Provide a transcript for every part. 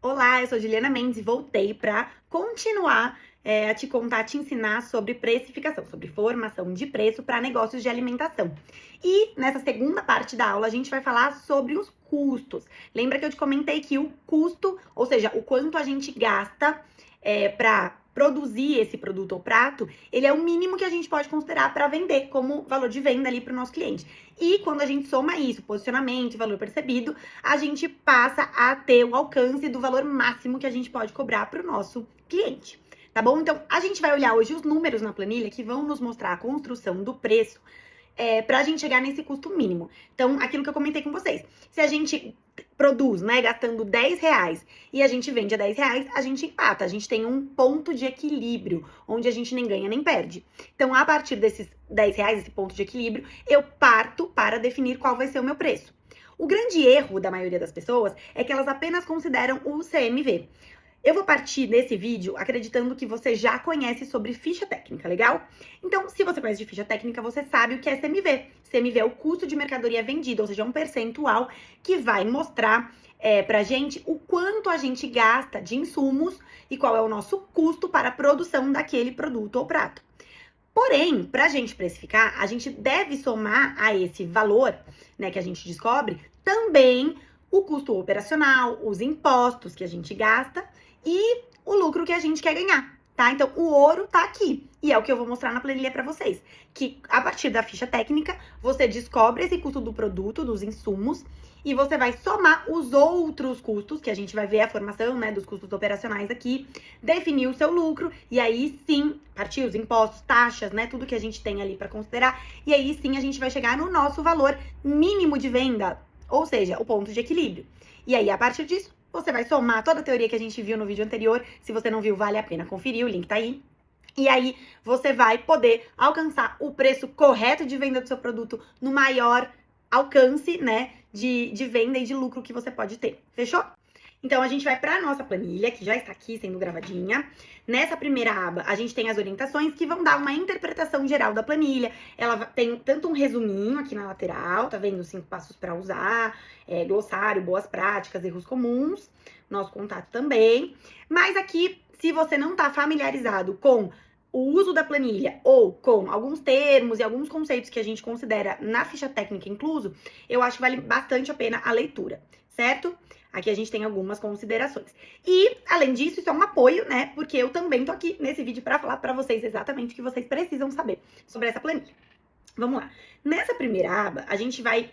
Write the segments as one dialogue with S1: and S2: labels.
S1: Olá, eu sou Juliana Mendes e voltei para continuar a te contar, te ensinar sobre precificação, sobre formação de preço para negócios de alimentação. E nessa segunda parte da aula a gente vai falar sobre os custos. Lembra que eu te comentei que o custo, ou seja, o quanto a gente gasta para produzir esse produto ou prato, ele é o mínimo que a gente pode considerar para vender como valor de venda ali para o nosso cliente. E quando a gente soma isso, posicionamento e valor percebido, a gente passa a ter o alcance do valor máximo que a gente pode cobrar para o nosso cliente. Tá bom? Então, a gente vai olhar hoje os números na planilha que vão nos mostrar a construção do preço para a gente chegar nesse custo mínimo. Então, aquilo que eu comentei com vocês. Se a gente produz, né, gastando 10 reais e a gente vende a 10 reais, a gente empata. A gente tem um ponto de equilíbrio, onde a gente nem ganha nem perde. Então, a partir desses 10 reais, esse ponto de equilíbrio, eu parto para definir qual vai ser o meu preço. O grande erro da maioria das pessoas é que elas apenas consideram o CMV. Eu vou partir desse vídeo acreditando que você já conhece sobre ficha técnica, legal? Então, se você conhece de ficha técnica, você sabe o que é CMV. CMV é o custo de mercadoria vendida, ou seja, um percentual que vai mostrar pra gente o quanto a gente gasta de insumos e qual é o nosso custo para a produção daquele produto ou prato. Porém, para a gente precificar, a gente deve somar a esse valor, né, que a gente descobre, também o custo operacional, os impostos que a gente gasta e o lucro que a gente quer ganhar, tá? Então, o ouro tá aqui. E é o que eu vou mostrar na planilha para vocês. Que a partir da ficha técnica, você descobre esse custo do produto, dos insumos, e você vai somar os outros custos, que a gente vai ver a formação, né, dos custos operacionais aqui, definir o seu lucro, e aí sim, partir os impostos, taxas, né, tudo que a gente tem ali para considerar, e aí sim a gente vai chegar no nosso valor mínimo de venda, ou seja, o ponto de equilíbrio. E aí, a partir disso, você vai somar toda a teoria que a gente viu no vídeo anterior. Se você não viu, vale a pena conferir, o link tá aí. E aí, você vai poder alcançar o preço correto de venda do seu produto no maior alcance, né, de venda e de lucro que você pode ter. Fechou? Então, a gente vai para a nossa planilha, que já está aqui sendo gravadinha. Nessa primeira aba, a gente tem as orientações que vão dar uma interpretação geral da planilha. Ela tem tanto um resuminho aqui na lateral, tá vendo? 5 passos para usar, glossário, boas práticas, erros comuns, nosso contato também. Mas aqui, se você não tá familiarizado com o uso da planilha ou com alguns termos e alguns conceitos que a gente considera na ficha técnica incluso, eu acho que vale bastante a pena a leitura, certo? Aqui a gente tem algumas considerações. E, além disso, isso é um apoio, né? Porque eu também tô aqui nesse vídeo para falar para vocês exatamente o que vocês precisam saber sobre essa planilha. Vamos lá. Nessa primeira aba, a gente vai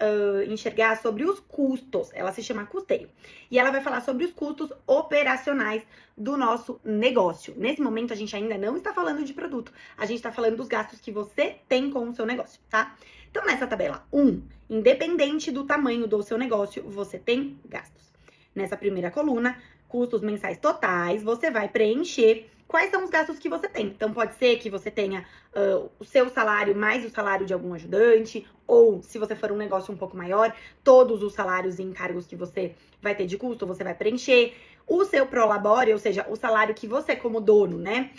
S1: enxergar sobre os custos. Ela se chama custeio. E ela vai falar sobre os custos operacionais do nosso negócio. Nesse momento, a gente ainda não está falando de produto. A gente está falando dos gastos que você tem com o seu negócio, tá? Então, nessa tabela 1, independente do tamanho do seu negócio, você tem gastos. Nessa primeira coluna, custos mensais totais, você vai preencher quais são os gastos que você tem. Então, pode ser que você tenha o seu salário mais o salário de algum ajudante, ou se você for um negócio um pouco maior, todos os salários e encargos que você vai ter de custo, você vai preencher. O seu prolabore, ou seja, o salário que você como dono, né,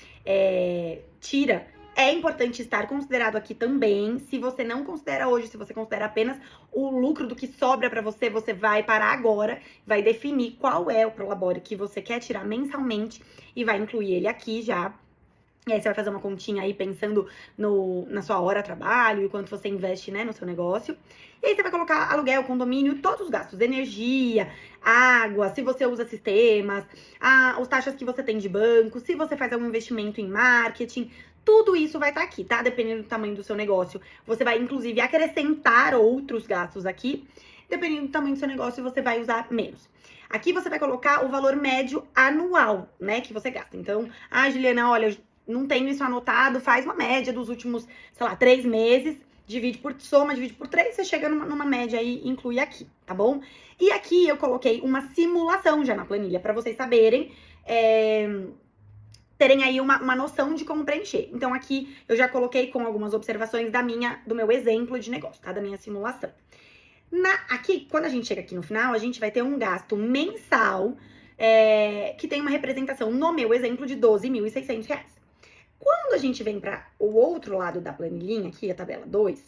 S1: tira. É importante estar considerado aqui também. Se você não considera hoje, se você considera apenas o lucro do que sobra para você, você vai parar agora, vai definir qual é o prolabore que você quer tirar mensalmente e vai incluir ele aqui já. E aí você vai fazer uma continha aí pensando na sua hora de trabalho e quanto você investe, né, no seu negócio. E aí você vai colocar aluguel, condomínio, todos os gastos, energia, água, se você usa sistemas, as taxas que você tem de banco, se você faz algum investimento em marketing, tudo isso vai estar aqui, tá? Dependendo do tamanho do seu negócio. Você vai, inclusive, acrescentar outros gastos aqui. Dependendo do tamanho do seu negócio, você vai usar menos. Aqui você vai colocar o valor médio anual, né, que você gasta. Então, Juliana, olha, eu não tenho isso anotado, faz uma média dos últimos, sei lá, 3 meses, divide por 3, você chega numa média aí e inclui aqui, tá bom? E aqui eu coloquei uma simulação já na planilha, para vocês saberem, terem aí uma noção de como preencher. Então, aqui eu já coloquei com algumas observações do meu exemplo de negócio, tá? Da minha simulação. Aqui, quando a gente chega aqui no final, a gente vai ter um gasto mensal que tem uma representação, no meu exemplo, de R$12.600. Quando a gente vem para o outro lado da planilhinha, aqui, a tabela 2,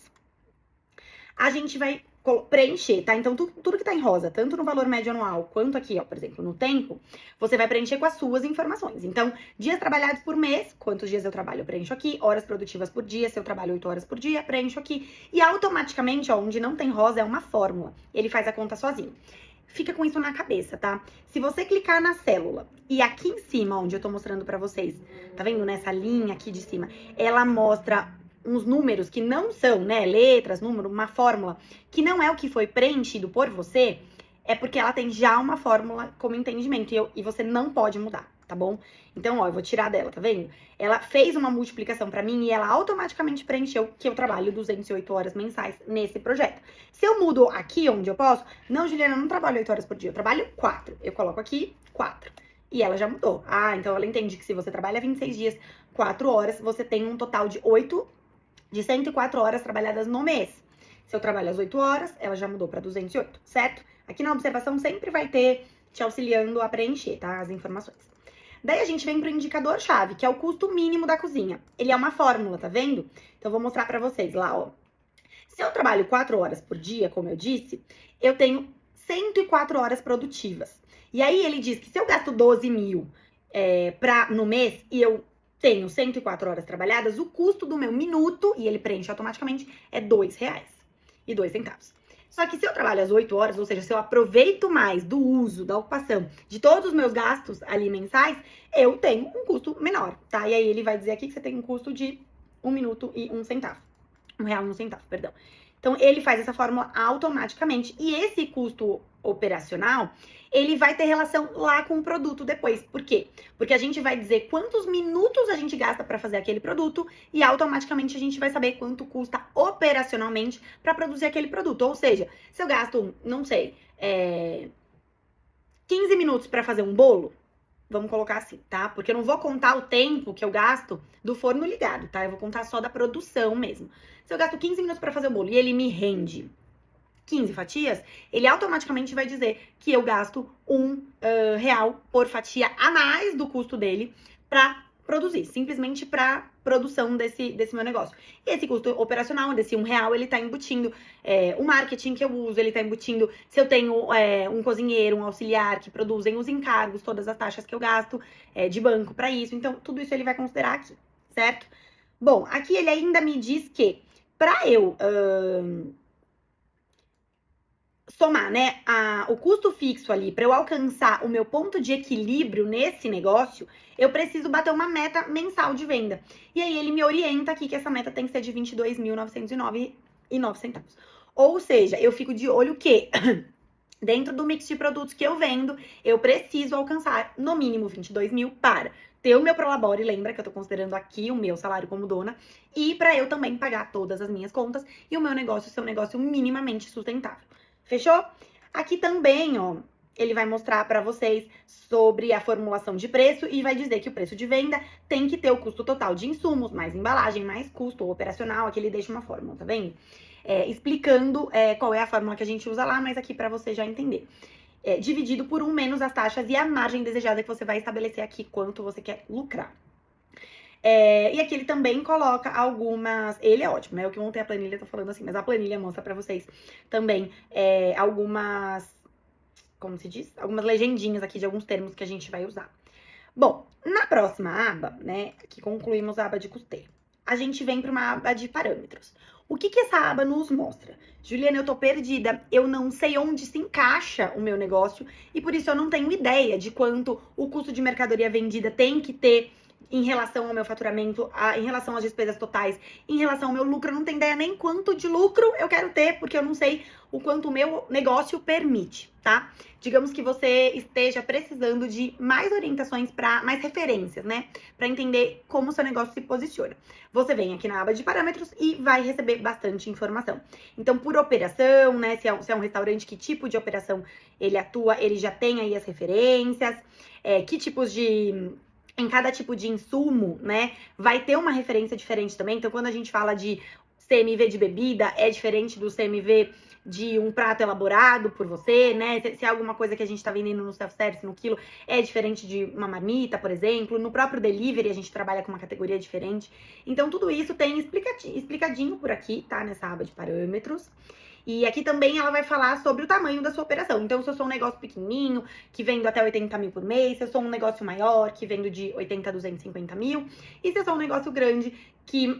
S1: a gente vai preencher, tá? Então, tudo que tá em rosa, tanto no valor médio anual, quanto aqui, ó, por exemplo, no tempo, você vai preencher com as suas informações. Então, dias trabalhados por mês, quantos dias eu trabalho, eu preencho aqui. Horas produtivas por dia, se eu trabalho 8 horas por dia, preencho aqui. E automaticamente, ó, onde não tem rosa, é uma fórmula. Ele faz a conta sozinho. Fica com isso na cabeça, tá? Se você clicar na célula e aqui em cima, onde eu tô mostrando pra vocês, tá vendo nessa linha aqui de cima, ela mostra uns números que não são, né, letras, número, uma fórmula, que não é o que foi preenchido por você, é porque ela tem já uma fórmula como entendimento e você não pode mudar, tá bom? Então, ó, eu vou tirar dela, tá vendo? Ela fez uma multiplicação pra mim e ela automaticamente preencheu que eu trabalho 208 horas mensais nesse projeto. Se eu mudo aqui onde eu posso, não, Juliana, eu não trabalho 8 horas por dia, eu trabalho 4. Eu coloco aqui 4. E ela já mudou. Ah, então ela entende que se você trabalha 26 dias, 4 horas, você tem um total de 104 horas trabalhadas no mês. Se eu trabalho as 8 horas, ela já mudou para 208, certo? Aqui na observação sempre vai ter te auxiliando a preencher, tá? As informações. Daí a gente vem pro indicador-chave, que é o custo mínimo da cozinha. Ele é uma fórmula, tá vendo? Então, eu vou mostrar pra vocês lá, ó. Se eu trabalho 4 horas por dia, como eu disse, eu tenho 104 horas produtivas. E aí, ele diz que se eu gasto 12 mil no mês e eu tenho 104 horas trabalhadas, o custo do meu minuto, e ele preenche automaticamente, é R$2,02. Só que se eu trabalho as 8 horas, ou seja, se eu aproveito mais do uso, da ocupação, de todos os meus gastos ali mensais, eu tenho um custo menor, tá? E aí ele vai dizer aqui que você tem um custo de 1 minuto e 1 centavo. R$1,01, perdão. Então, ele faz essa fórmula automaticamente. E esse custo operacional, ele vai ter relação lá com o produto depois. Por quê? Porque a gente vai dizer quantos minutos a gente gasta para fazer aquele produto e automaticamente a gente vai saber quanto custa operacionalmente para produzir aquele produto. Ou seja, se eu gasto, não sei, 15 minutos para fazer um bolo, vamos colocar assim, tá? Porque eu não vou contar o tempo que eu gasto do forno ligado, tá? Eu vou contar só da produção mesmo. Se eu gasto 15 minutos para fazer o bolo e ele me rende 15 fatias, ele automaticamente vai dizer que eu gasto R$1 por fatia a mais do custo dele para produzir, simplesmente para produção desse meu negócio. E esse custo operacional, desse R$1, ele tá embutindo o marketing que eu uso, ele tá embutindo se eu tenho um cozinheiro, um auxiliar que produzem os encargos, todas as taxas que eu gasto de banco para isso. Então, tudo isso ele vai considerar aqui, certo? Bom, aqui ele ainda me diz que para eu somar, né, o custo fixo ali, para eu alcançar o meu ponto de equilíbrio nesse negócio, eu preciso bater uma meta mensal de venda. E aí ele me orienta aqui que essa meta tem que ser de R$22.909,09. Ou seja, eu fico de olho que dentro do mix de produtos que eu vendo, eu preciso alcançar no mínimo 22 mil para ter o meu prolabore, lembra que eu tô considerando aqui o meu salário como dona, e para eu também pagar todas as minhas contas e o meu negócio ser um negócio minimamente sustentável. Fechou? Aqui também, ó, ele vai mostrar para vocês sobre a formulação de preço e vai dizer que o preço de venda tem que ter o custo total de insumos, mais embalagem, mais custo operacional. Aqui ele deixa uma fórmula, tá vendo? Explicando qual é a fórmula que a gente usa lá, mas aqui para você já entender. Dividido por 1 menos as taxas e a margem desejada que você vai estabelecer aqui, quanto você quer lucrar. E aqui ele também coloca algumas... Ele é ótimo, né? O que ontem a planilha tá falando assim, mas a planilha mostra pra vocês também algumas... Como se diz? Algumas legendinhas aqui de alguns termos que a gente vai usar. Bom, na próxima aba, né? Aqui concluímos a aba de custeio. A gente vem para uma aba de parâmetros. O que essa aba nos mostra? Juliana, eu tô perdida, eu não sei onde se encaixa o meu negócio e por isso eu não tenho ideia de quanto o custo de mercadoria vendida tem que ter em relação ao meu faturamento, em relação às despesas totais, em relação ao meu lucro. Eu não tenho ideia nem quanto de lucro eu quero ter, porque eu não sei o quanto o meu negócio permite, tá? Digamos que você esteja precisando de mais orientações mais referências, né? Para entender como o seu negócio se posiciona. Você vem aqui na aba de parâmetros e vai receber bastante informação. Então, por operação, né? Se é um restaurante, que tipo de operação ele atua, ele já tem aí as referências, que tipos de... Em cada tipo de insumo, né, vai ter uma referência diferente também. Então, quando a gente fala de CMV de bebida, é diferente do CMV de um prato elaborado por você, né? Se é alguma coisa que a gente tá vendendo no self-service, no quilo, é diferente de uma marmita, por exemplo. No próprio delivery, a gente trabalha com uma categoria diferente. Então, tudo isso tem explicadinho por aqui, tá? Nessa aba de parâmetros. E aqui também ela vai falar sobre o tamanho da sua operação. Então, se eu sou um negócio pequenininho, que vendo até 80 mil por mês, se eu sou um negócio maior, que vendo de 80 a 250 mil, e se eu sou um negócio grande, que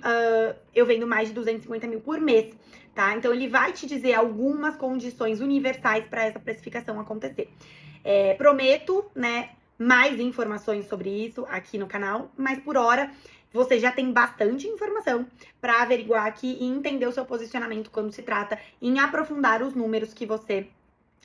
S1: eu vendo mais de 250 mil por mês, tá? Então, ele vai te dizer algumas condições universais para essa precificação acontecer. Prometo, né, mais informações sobre isso aqui no canal, mas por hora você já tem bastante informação para averiguar aqui e entender o seu posicionamento quando se trata em aprofundar os números que você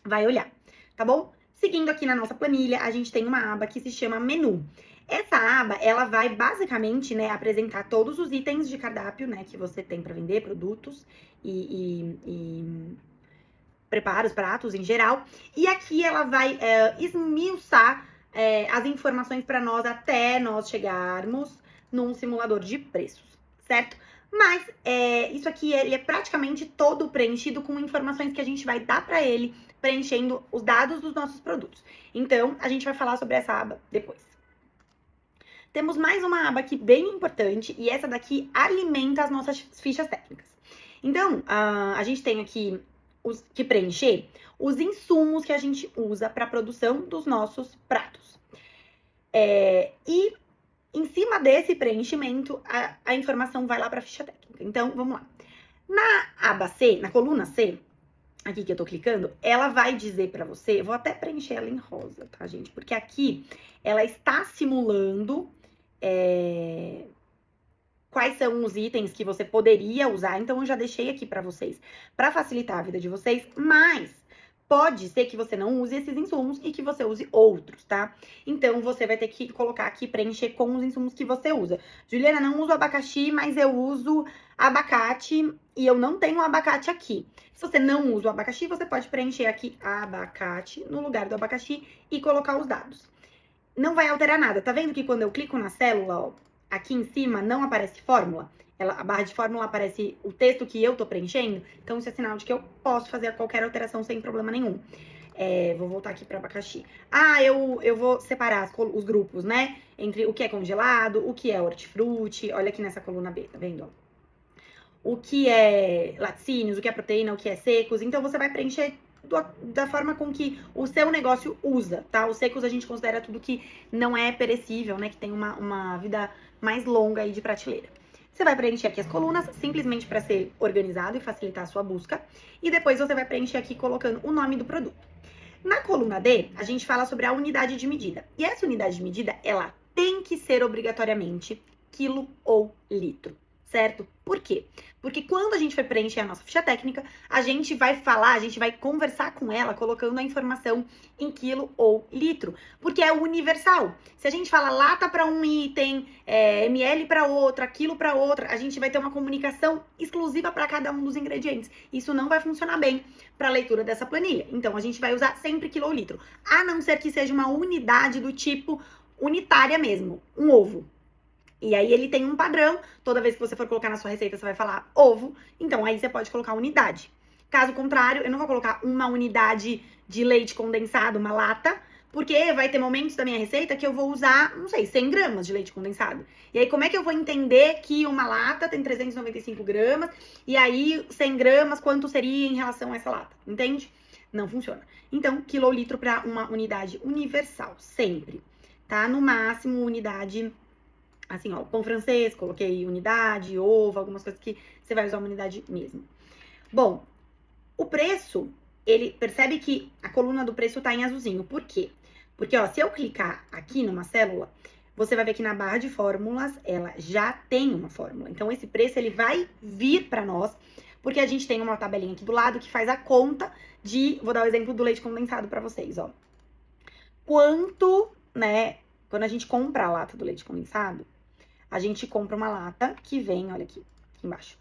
S1: vai olhar, tá bom? Seguindo aqui na nossa planilha, a gente tem uma aba que se chama Menu. Essa aba, ela vai basicamente, né, apresentar todos os itens de cardápio, né, que você tem para vender, produtos e preparos, pratos em geral. E aqui ela vai esmiuçar as informações para nós até nós chegarmos num simulador de preços, certo? Mas isso aqui ele é praticamente todo preenchido com informações que a gente vai dar para ele, preenchendo os dados dos nossos produtos. Então, a gente vai falar sobre essa aba depois. Temos mais uma aba aqui bem importante, e essa daqui alimenta as nossas fichas técnicas. Então, a gente tem aqui que preencher os insumos que a gente usa para a produção dos nossos pratos. E em cima desse preenchimento, a informação vai lá para a ficha técnica. Então, vamos lá. Na aba C, na coluna C, aqui que eu tô clicando, ela vai dizer para você, vou até preencher ela em rosa, tá, gente? Porque aqui ela está simulando quais são os itens que você poderia usar. Então, eu já deixei aqui para vocês, para facilitar a vida de vocês, mas pode ser que você não use esses insumos e que você use outros, tá? Então, você vai ter que colocar aqui, preencher com os insumos que você usa. Juliana, não uso abacaxi, mas eu uso abacate e eu não tenho abacate aqui. Se você não usa o abacaxi, você pode preencher aqui abacate no lugar do abacaxi e colocar os dados. Não vai alterar nada. Tá vendo que quando eu clico na célula, ó, aqui em cima não aparece fórmula? A barra de fórmula aparece o texto que eu tô preenchendo, então isso é sinal de que eu posso fazer qualquer alteração sem problema nenhum. Vou voltar aqui para abacaxi. Eu vou separar os grupos, né? Entre o que é congelado, o que é hortifruti. Olha aqui nessa coluna B, tá vendo? O que é laticínios, o que é proteína, o que é secos. Então, você vai preencher da forma com que o seu negócio usa, tá? Os secos a gente considera tudo que não é perecível, né? Que tem uma vida mais longa aí de prateleira. Você vai preencher aqui as colunas, simplesmente para ser organizado e facilitar a sua busca. E depois você vai preencher aqui colocando o nome do produto. Na coluna D, a gente fala sobre a unidade de medida. E essa unidade de medida, ela tem que ser obrigatoriamente quilo ou litro, certo? Por quê? Porque quando a gente vai preencher a nossa ficha técnica, a gente vai conversar com ela, colocando a informação em quilo ou litro, porque é universal. Se a gente fala lata para um item, ml para outra, quilo para outra, a gente vai ter uma comunicação exclusiva para cada um dos ingredientes. Isso não vai funcionar bem para a leitura dessa planilha. Então, a gente vai usar sempre quilo ou litro, a não ser que seja uma unidade do tipo unitária mesmo, um ovo. E aí ele tem um padrão, toda vez que você for colocar na sua receita, você vai falar ovo, então aí você pode colocar unidade. Caso contrário, eu não vou colocar uma unidade de leite condensado, uma lata, porque vai ter momentos da minha receita que eu vou usar, não sei, 100 gramas de leite condensado. E aí como é que eu vou entender que uma lata tem 395 gramas, e aí 100 gramas, quanto seria em relação a essa lata? Entende? Não funciona. Então, quilolitro para uma unidade universal, sempre, tá? No máximo, unidade... Assim, ó, pão francês, coloquei unidade, ovo, algumas coisas que você vai usar uma unidade mesmo. Bom, o preço, ele percebe que a coluna do preço tá em azulzinho. Por quê? Porque, ó, se eu clicar aqui numa célula, você vai ver que na barra de fórmulas, ela já tem uma fórmula. Então, esse preço, ele vai vir pra nós, porque a gente tem uma tabelinha aqui do lado que faz a conta de... Vou dar o exemplo do leite condensado pra vocês, ó. Quanto, né, quando a gente compra a lata do leite condensado, a gente compra uma lata que vem, olha aqui embaixo,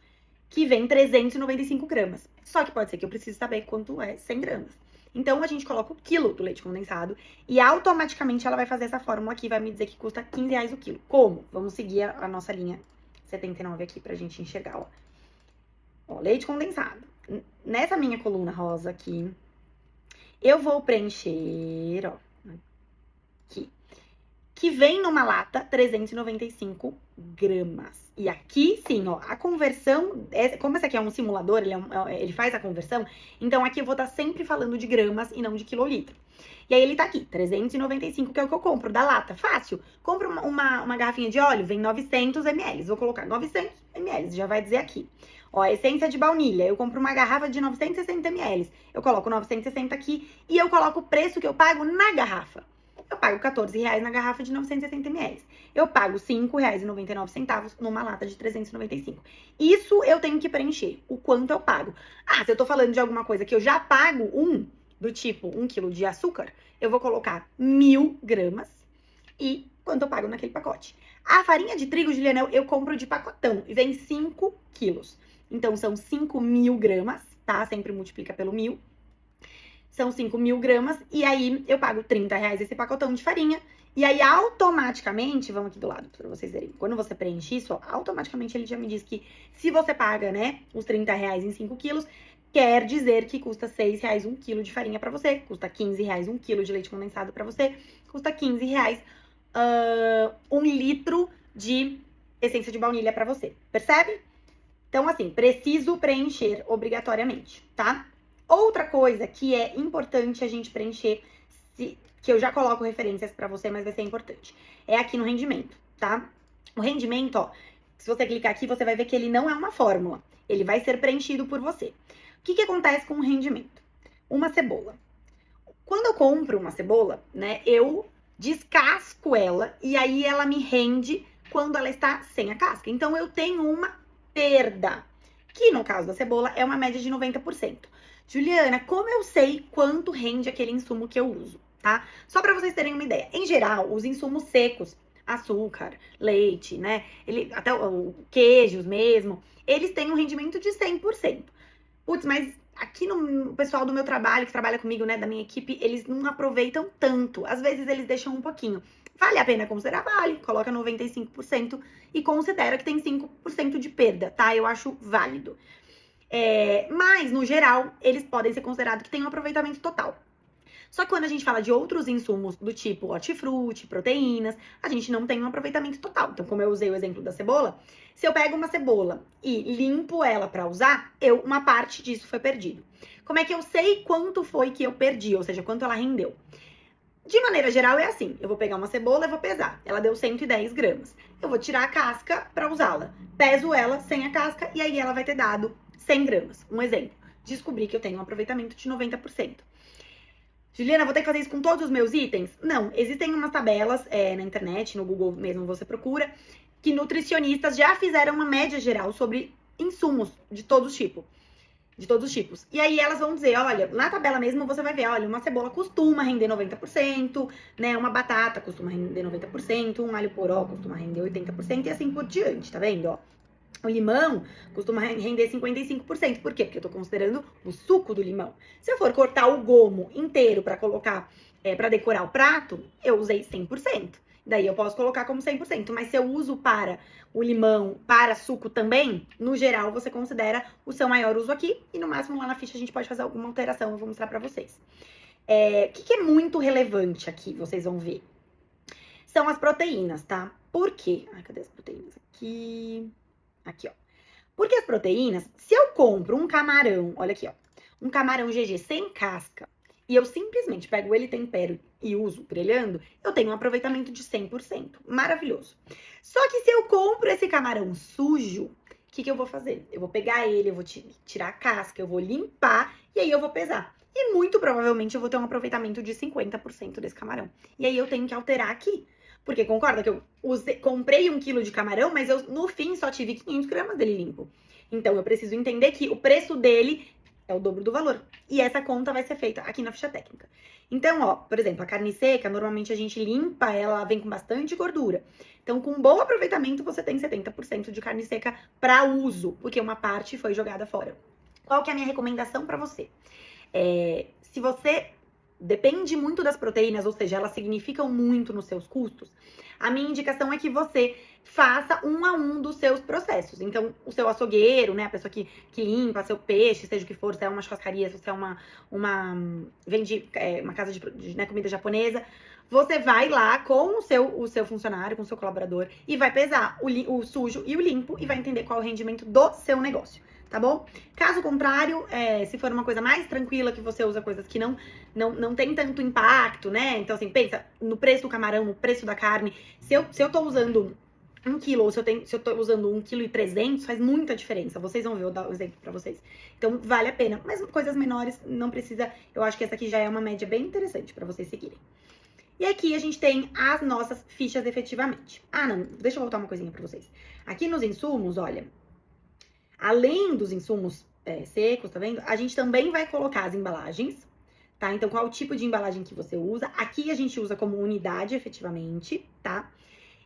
S1: que vem 395 gramas. Só que pode ser que eu precise saber quanto é 100 gramas. Então, a gente coloca o quilo do leite condensado e automaticamente ela vai fazer essa fórmula aqui, vai me dizer que custa 15 reais o quilo. Como? Vamos seguir a nossa linha 79 aqui pra gente enxergar, ó. Ó, leite condensado. Nessa minha coluna rosa aqui, eu vou preencher, ó, aqui, que vem numa lata 395 gramas. E aqui, sim, ó, a conversão, como esse aqui é um simulador, ele faz a conversão, então aqui eu vou estar sempre falando de gramas e não de quilolitro. E aí ele tá aqui, 395, que é o que eu compro, da lata, fácil. Compro uma garrafinha de óleo, vem 900 ml, vou colocar 900 ml, já vai dizer aqui. Ó, essência de baunilha, eu compro uma garrafa de 960 ml, eu coloco 960 aqui e eu coloco o preço que eu pago na garrafa. Eu pago R$14 na garrafa de 960 ml. Eu pago R$5,99 numa lata de 395. Isso eu tenho que preencher, o quanto eu pago. Ah, se eu tô falando de alguma coisa que eu já pago do tipo 1 quilo de açúcar, eu vou colocar 1.000 gramas e quanto eu pago naquele pacote. A farinha de trigo, Juliana, eu compro de pacotão e vem 5 quilos. Então, são 5.000 gramas, tá? Sempre multiplica pelo 1.000. São 5.000 gramas e aí eu pago R$30 esse pacotão de farinha. E aí, automaticamente, vamos aqui do lado pra vocês verem. Quando você preenche isso, ó, automaticamente ele já me diz que se você paga, né, os R$30 em 5 quilos, quer dizer que custa R$6 1 quilo de farinha pra você, custa R$15 1 quilo de leite condensado pra você, custa R$15 1 litro de essência de baunilha pra você, percebe? Então, assim, preciso preencher obrigatoriamente, tá? Outra coisa que é importante a gente preencher, que eu já coloco referências pra você, mas vai ser importante, é aqui no rendimento, tá? O rendimento, ó, se você clicar aqui, você vai ver que ele não é uma fórmula, ele vai ser preenchido por você. O que acontece com o rendimento? Uma cebola. Quando eu compro uma cebola, né, eu descasco ela e aí ela me rende quando ela está sem a casca. Então, eu tenho uma perda, que no caso da cebola é uma média de 90%. Juliana, como eu sei quanto rende aquele insumo que eu uso, tá? Só para vocês terem uma ideia. Em geral, os insumos secos, açúcar, leite, né, até o queijos mesmo, eles têm um rendimento de 100%. Putz, mas aqui no pessoal do meu trabalho, que trabalha comigo, né, da minha equipe, eles não aproveitam tanto. Às vezes eles deixam um pouquinho. Vale a pena considerar? Vale. Coloca 95% e considera que tem 5% de perda, tá? Eu acho válido. Mas, no geral, eles podem ser considerados que tem um aproveitamento total. Só que quando a gente fala de outros insumos do tipo hortifruti, proteínas, a gente não tem um aproveitamento total. Então, como eu usei o exemplo da cebola, se eu pego uma cebola e limpo ela para usar, uma parte disso foi perdido. Como é que eu sei quanto foi que eu perdi, ou seja, quanto ela rendeu? De maneira geral é assim, eu vou pegar uma cebola e vou pesar. Ela deu 110 gramas. Eu vou tirar a casca para usá-la. Peso ela sem a casca e aí ela vai ter dado 100 gramas. Um exemplo. Descobri que eu tenho um aproveitamento de 90%. Juliana, vou ter que fazer isso com todos os meus itens? Não, existem umas tabelas na internet, no Google mesmo você procura, que nutricionistas já fizeram uma média geral sobre insumos de todos os tipos. E aí elas vão dizer, olha, na tabela mesmo você vai ver, olha, uma cebola costuma render 90%, né? Uma batata costuma render 90%, um alho poró costuma render 80% e assim por diante, tá vendo, ó? O limão costuma render 55%. Por quê? Porque eu tô considerando o suco do limão. Se eu for cortar o gomo inteiro para colocar, para decorar o prato, eu usei 100%. Daí eu posso colocar como 100%. Mas se eu uso para o limão, para suco também, no geral você considera o seu maior uso aqui. E no máximo lá na ficha a gente pode fazer alguma alteração, eu vou mostrar para vocês. O que é muito relevante aqui, vocês vão ver? São as proteínas, tá? Por quê? Ai, cadê as proteínas? Aqui, ó. Porque as proteínas, se eu compro um camarão, olha aqui, ó, um camarão GG sem casca, e eu simplesmente pego ele, tempero e uso grelhando, eu tenho um aproveitamento de 100%. Maravilhoso. Só que se eu compro esse camarão sujo, o que eu vou fazer? Eu vou pegar ele, eu vou tirar a casca, eu vou limpar e aí eu vou pesar. E muito provavelmente eu vou ter um aproveitamento de 50% desse camarão. E aí eu tenho que alterar aqui. Porque concorda que eu comprei 1 quilo de camarão, mas eu no fim só tive 500 gramas dele limpo. Então eu preciso entender que o preço dele é o dobro do valor. E essa conta vai ser feita aqui na ficha técnica. Então, ó, por exemplo, a carne seca, normalmente a gente limpa, ela vem com bastante gordura. Então, com bom aproveitamento, você tem 70% de carne seca para uso, porque uma parte foi jogada fora. Qual que é a minha recomendação para você? Se você depende muito das proteínas, ou seja, elas significam muito nos seus custos, a minha indicação é que você faça um a um dos seus processos. Então, o seu açougueiro, né, a pessoa que limpa seu peixe, seja o que for, se é uma churrascaria, se você é vende uma casa de né, comida japonesa, você vai lá com o seu funcionário, com o seu colaborador, e vai pesar o sujo e o limpo e vai entender qual é o rendimento do seu negócio, tá bom? Caso contrário, se for uma coisa mais tranquila, que você usa coisas que não tem tanto impacto, né? Então, assim, pensa no preço do camarão, no preço da carne. Se eu tô usando 1 quilo, ou se eu tô usando 1,3 kg, faz muita diferença. Vocês vão ver, eu vou dar um exemplo pra vocês. Então, vale a pena. Mas coisas menores, não precisa. Eu acho que essa aqui já é uma média bem interessante pra vocês seguirem. E aqui a gente tem as nossas fichas efetivamente. Ah, não, deixa eu voltar uma coisinha pra vocês. Aqui nos insumos, olha, além dos insumos secos, tá vendo? A gente também vai colocar as embalagens, tá? Então, qual o tipo de embalagem que você usa? Aqui a gente usa como unidade efetivamente, tá?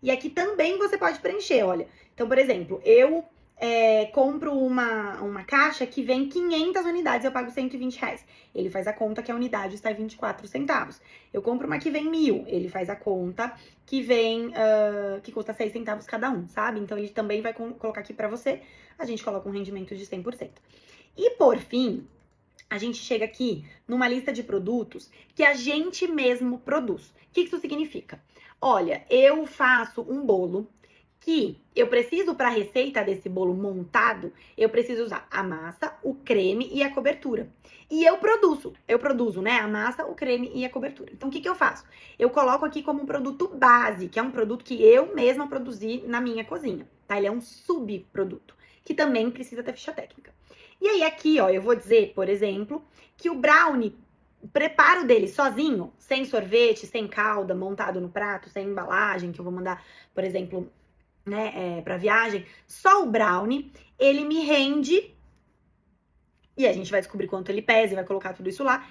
S1: E aqui também você pode preencher, olha. Então, por exemplo, eu compro uma caixa que vem 500 unidades, eu pago R$120. Ele faz a conta que a unidade está em 24 centavos. Eu compro uma que vem 1.000, ele faz a conta que vem, que custa 6 centavos cada um, sabe? Então, ele também vai colocar aqui pra você, a gente coloca um rendimento de 100%. E, por fim, a gente chega aqui numa lista de produtos que a gente mesmo produz. O que isso significa? Olha, eu faço um bolo que eu preciso, para a receita desse bolo montado, eu preciso usar a massa, o creme e a cobertura. E eu produzo, né, a massa, o creme e a cobertura. Então, o que eu faço? Eu coloco aqui como um produto base, que é um produto que eu mesma produzi na minha cozinha, tá? Ele é um subproduto, que também precisa ter ficha técnica. E aí, aqui, ó, eu vou dizer, por exemplo, que o brownie, o preparo dele sozinho, sem sorvete, sem calda, montado no prato, sem embalagem, que eu vou mandar, por exemplo, né, pra viagem, só o brownie, ele me rende, e a gente vai descobrir quanto ele pesa e vai colocar tudo isso lá,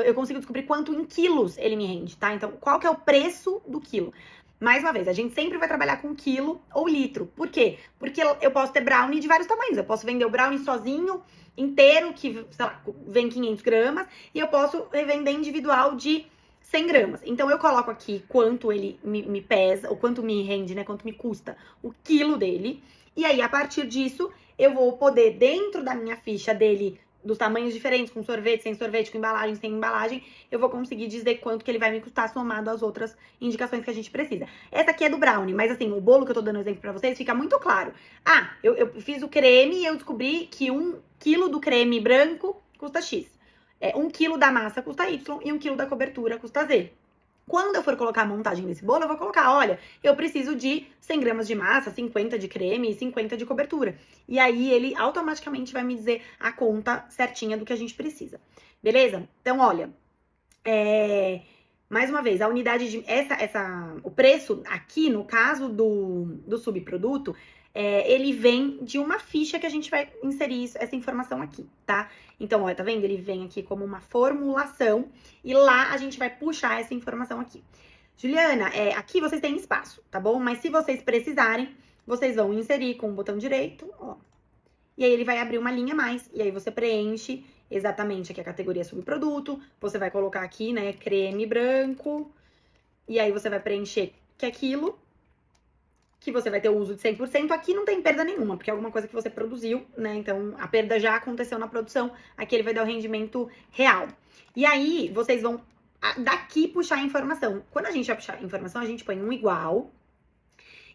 S1: eu consigo descobrir quanto em quilos ele me rende, tá? Então, qual que é o preço do quilo? Mais uma vez, a gente sempre vai trabalhar com quilo ou litro. Por quê? Porque eu posso ter brownie de vários tamanhos. Eu posso vender o brownie sozinho, inteiro, que, sei lá, vem 500 gramas, e eu posso revender individual de 100 gramas. Então, eu coloco aqui quanto ele me pesa, ou quanto me rende, né? Quanto me custa o quilo dele. E aí, a partir disso, eu vou poder, dentro da minha ficha dele, dos tamanhos diferentes, com sorvete, sem sorvete, com embalagem, sem embalagem, eu vou conseguir dizer quanto que ele vai me custar somado às outras indicações que a gente precisa. Essa aqui é do brownie, mas assim, o bolo que eu tô dando exemplo pra vocês fica muito claro. Ah, eu fiz o creme e eu descobri que 1 quilo do creme branco custa X. 1 quilo da massa custa Y e 1 quilo da cobertura custa Z. Quando eu for colocar a montagem desse bolo, eu vou colocar, olha, eu preciso de 100 gramas de massa, 50 de creme e 50 de cobertura. E aí, ele automaticamente vai me dizer a conta certinha do que a gente precisa. Beleza? Então, olha, mais uma vez, a unidade de... o preço aqui, no caso do subproduto, ele vem de uma ficha que a gente vai inserir essa informação aqui, tá? Então, olha, tá vendo? Ele vem aqui como uma formulação e lá a gente vai puxar essa informação aqui. Juliana, aqui vocês têm espaço, tá bom? Mas se vocês precisarem, vocês vão inserir com o botão direito, ó. E aí ele vai abrir uma linha a mais, e aí você preenche exatamente aqui a categoria subproduto, você vai colocar aqui, né, creme branco, e aí você vai preencher que é aquilo, que você vai ter o uso de 100%, aqui não tem perda nenhuma, porque é alguma coisa que você produziu, né? Então, a perda já aconteceu na produção, aqui ele vai dar o rendimento real. E aí, vocês vão daqui puxar a informação. Quando a gente vai puxar a informação, a gente põe um igual,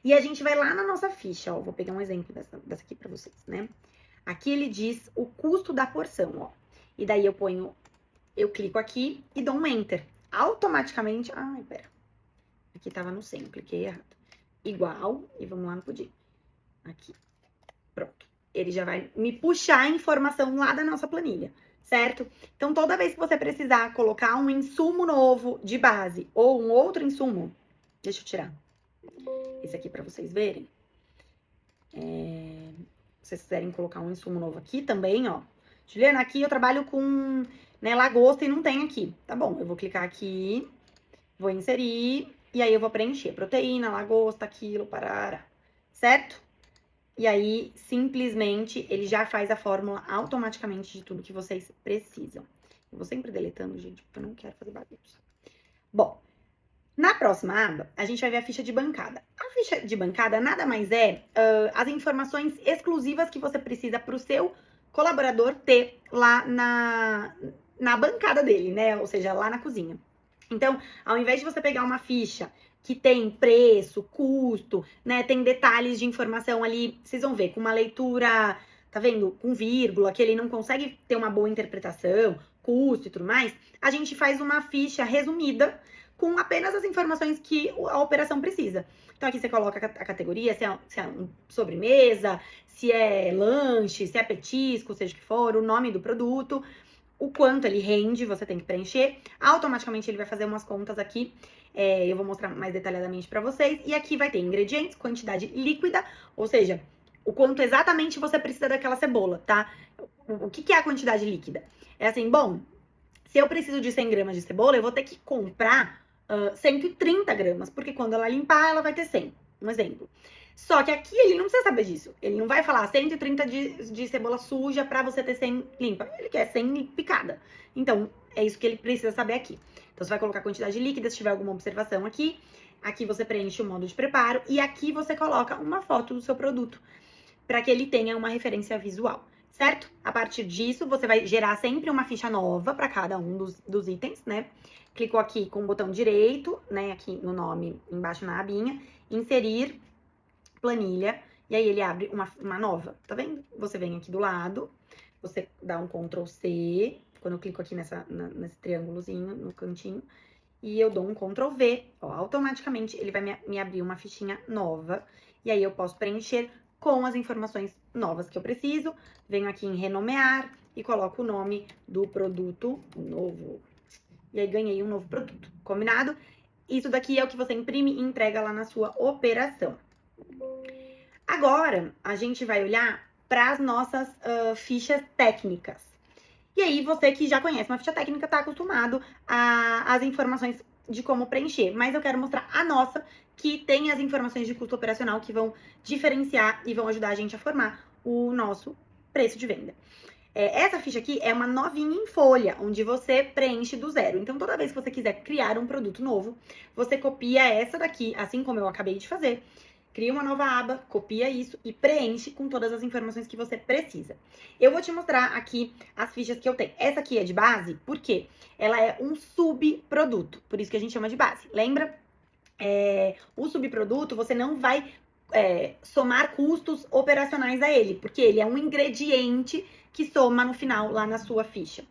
S1: e a gente vai lá na nossa ficha, ó. Vou pegar um exemplo dessa aqui pra vocês, né? Aqui ele diz o custo da porção, ó. E daí eu clico aqui e dou um Enter. Automaticamente, ai, pera. Aqui tava no 100, cliquei errado. Igual, e vamos lá no pudim. Aqui, pronto. Ele já vai me puxar a informação lá da nossa planilha, certo? Então, toda vez que você precisar colocar um insumo novo de base ou um outro insumo, deixa eu tirar esse aqui pra vocês verem. Se vocês quiserem colocar um insumo novo aqui também, ó. Juliana, aqui eu trabalho com, né, lagosta e não tem aqui. Tá bom, eu vou clicar aqui, vou inserir... E aí, eu vou preencher proteína, lagosta, quilo, parará, certo? E aí, simplesmente, ele já faz a fórmula automaticamente de tudo que vocês precisam. Eu vou sempre deletando, gente, porque eu não quero fazer bagunça. Bom, na próxima aba, a gente vai ver a ficha de bancada. A ficha de bancada nada mais é as informações exclusivas que você precisa para o seu colaborador ter lá na bancada dele, né? Ou seja, lá na cozinha. Então, ao invés de você pegar uma ficha que tem preço, custo, né, tem detalhes de informação ali, vocês vão ver, com uma leitura, tá vendo, com vírgula, que ele não consegue ter uma boa interpretação, custo e tudo mais, a gente faz uma ficha resumida com apenas as informações que a operação precisa. Então, aqui você coloca a categoria, se é um sobremesa, se é lanche, se é petisco, seja o que for, o nome do produto, o quanto ele rende, você tem que preencher. Automaticamente ele vai fazer umas contas aqui, eu vou mostrar mais detalhadamente para vocês. E aqui vai ter ingredientes, quantidade líquida, ou seja, o quanto exatamente você precisa daquela cebola, tá? O que é a quantidade líquida? É assim, bom, se eu preciso de 100 gramas de cebola, eu vou ter que comprar 130 gramas, porque quando ela limpar, ela vai ter 100. Um exemplo. Só que aqui ele não precisa saber disso. Ele não vai falar 130 de cebola suja pra você ter 100 limpa. Ele quer 100 picada. Então, é isso que ele precisa saber aqui. Então, você vai colocar a quantidade líquida, se tiver alguma observação aqui. Aqui você preenche o modo de preparo. E aqui você coloca uma foto do seu produto, para que ele tenha uma referência visual, certo? A partir disso, você vai gerar sempre uma ficha nova para cada um dos itens, né? Clicou aqui com o botão direito, né? Aqui no nome, embaixo na abinha, inserir planilha, e aí ele abre uma nova, tá vendo? Você vem aqui do lado, você dá um Ctrl C, quando eu clico aqui nesse triângulozinho no cantinho, e eu dou um Ctrl V, ó, automaticamente ele vai me abrir uma fichinha nova, e aí eu posso preencher com as informações novas que eu preciso. Venho aqui em renomear e coloco o nome do produto novo. E aí ganhei um novo produto, combinado? Isso daqui é o que você imprime e entrega lá na sua operação. Agora, a gente vai olhar para as nossas fichas técnicas. E aí, você que já conhece uma ficha técnica, tá acostumado às informações de como preencher. Mas eu quero mostrar a nossa, que tem as informações de custo operacional que vão diferenciar e vão ajudar a gente a formar o nosso preço de venda. Essa ficha aqui é uma novinha em folha, onde você preenche do zero. Então, toda vez que você quiser criar um produto novo, você copia essa daqui, assim como eu acabei de fazer. Cria uma nova aba, copia isso e preenche com todas as informações que você precisa. Eu vou te mostrar aqui as fichas que eu tenho. Essa aqui é de base, porque ela é um subproduto, por isso que a gente chama de base. Lembra? O subproduto, você não vai somar custos operacionais a ele, porque ele é um ingrediente que soma no final, lá na sua ficha.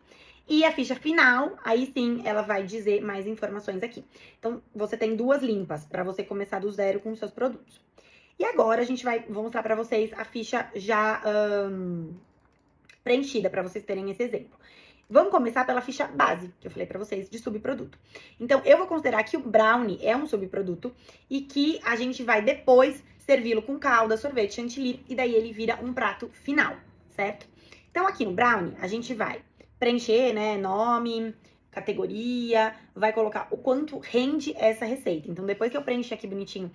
S1: E a ficha final, aí sim, ela vai dizer mais informações aqui. Então, você tem duas limpas para você começar do zero com os seus produtos. E agora, vou mostrar para vocês a ficha já preenchida, para vocês terem esse exemplo. Vamos começar pela ficha base, que eu falei para vocês, de subproduto. Então, eu vou considerar que o brownie é um subproduto e que a gente vai depois servi-lo com calda, sorvete, chantilly, e daí ele vira um prato final, certo? Então, aqui no brownie, a gente vai preencher, né, nome, categoria, vai colocar o quanto rende essa receita. Então, depois que eu preencher aqui bonitinho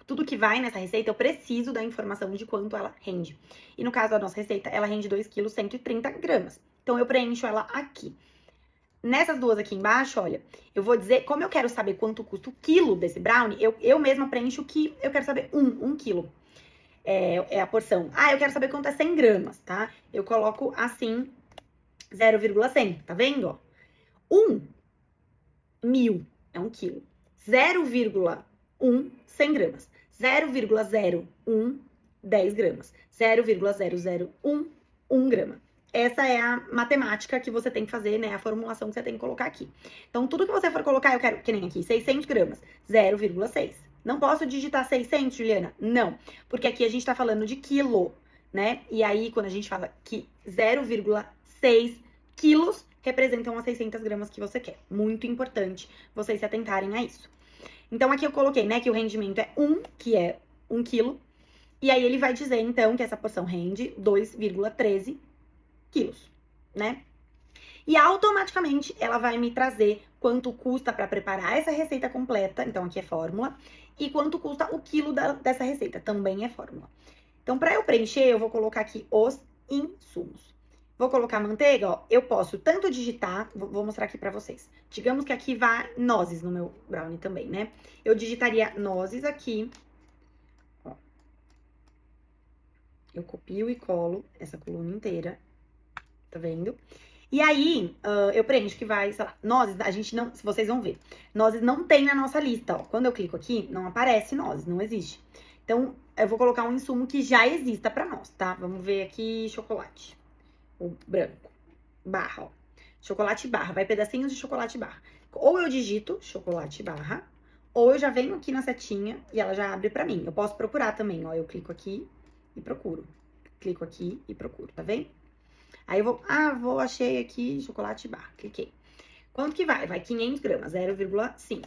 S1: tudo que vai nessa receita, eu preciso da informação de quanto ela rende. E no caso da nossa receita, ela rende 2 kg 130 gramas. Então, eu preencho ela aqui. Nessas duas aqui embaixo, olha, eu vou dizer, como eu quero saber quanto custa o quilo desse brownie, eu mesma preencho o que eu quero saber, 1 quilo. É a porção. Eu quero saber quanto é 100 gramas, tá? Eu coloco assim, 0,100, tá vendo, ó? 1.000 é 1 quilo. 0,1, 100 gramas. 0,01, 10 gramas. 0,001, 1 grama. Essa é a matemática que você tem que fazer, né? A formulação que você tem que colocar aqui. Então, tudo que você for colocar, eu quero, que nem aqui, 600 gramas, 0,6. Não posso digitar 600, Juliana? Não, porque aqui a gente tá falando de quilo, né? E aí, quando a gente fala que 0,6 quilos representam as 600 gramas que você quer. Muito importante vocês se atentarem a isso. Então, aqui eu coloquei, né, que o rendimento é 1, que é 1 quilo. E aí, ele vai dizer, então, que essa porção rende 2,13 quilos, né? E automaticamente ela vai me trazer quanto custa para preparar essa receita completa, então aqui é fórmula, e quanto custa o quilo dessa receita, também é fórmula. Então, para eu preencher, eu vou colocar aqui os insumos. Vou colocar manteiga, ó, eu posso tanto digitar, vou mostrar aqui para vocês. Digamos que aqui vai nozes no meu brownie também, né? Eu digitaria nozes aqui, ó. Eu copio e colo essa coluna inteira, tá vendo? E aí, eu preencho que vai, sei lá, nozes, a gente não, se vocês vão ver, nozes não tem na nossa lista, ó. Quando eu clico aqui, não aparece nozes, não existe. Então, eu vou colocar um insumo que já exista pra nós, tá? Vamos ver aqui, chocolate. O branco. Barra, ó. Chocolate barra, vai pedacinhos de chocolate barra. Ou eu digito chocolate barra, ou eu já venho aqui na setinha e ela já abre pra mim. Eu posso procurar também, ó. Eu clico aqui e procuro. Clico aqui e procuro, tá vendo? Aí eu vou, achei aqui chocolate barra, cliquei. Quanto que vai? Vai 500 gramas, 0,5.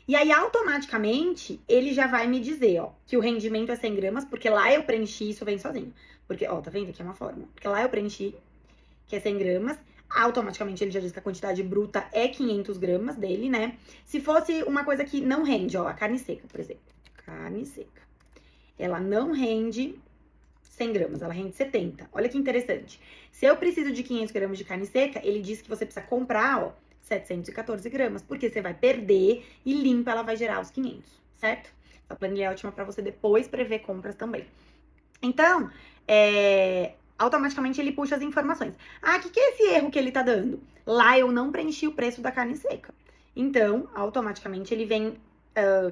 S1: E aí, automaticamente, ele já vai me dizer, ó, que o rendimento é 100 gramas, porque lá eu preenchi, isso vem sozinho. Porque, ó, tá vendo? Aqui é uma fórmula. Porque lá eu preenchi, que é 100 gramas. Automaticamente, ele já diz que a quantidade bruta é 500 gramas dele, né? Se fosse uma coisa que não rende, ó, a carne seca, por exemplo. Carne seca. Ela não rende 100 gramas, ela rende 70. Olha que interessante. Se eu preciso de 500 gramas de carne seca, ele diz que você precisa comprar, ó, 714 gramas, porque você vai perder e limpa, ela vai gerar os 500, certo? Essa planilha é ótima para você depois prever compras também. Então, automaticamente ele puxa as informações. Ah, o que é esse erro que ele tá dando? Lá eu não preenchi o preço da carne seca. Então, automaticamente ele vem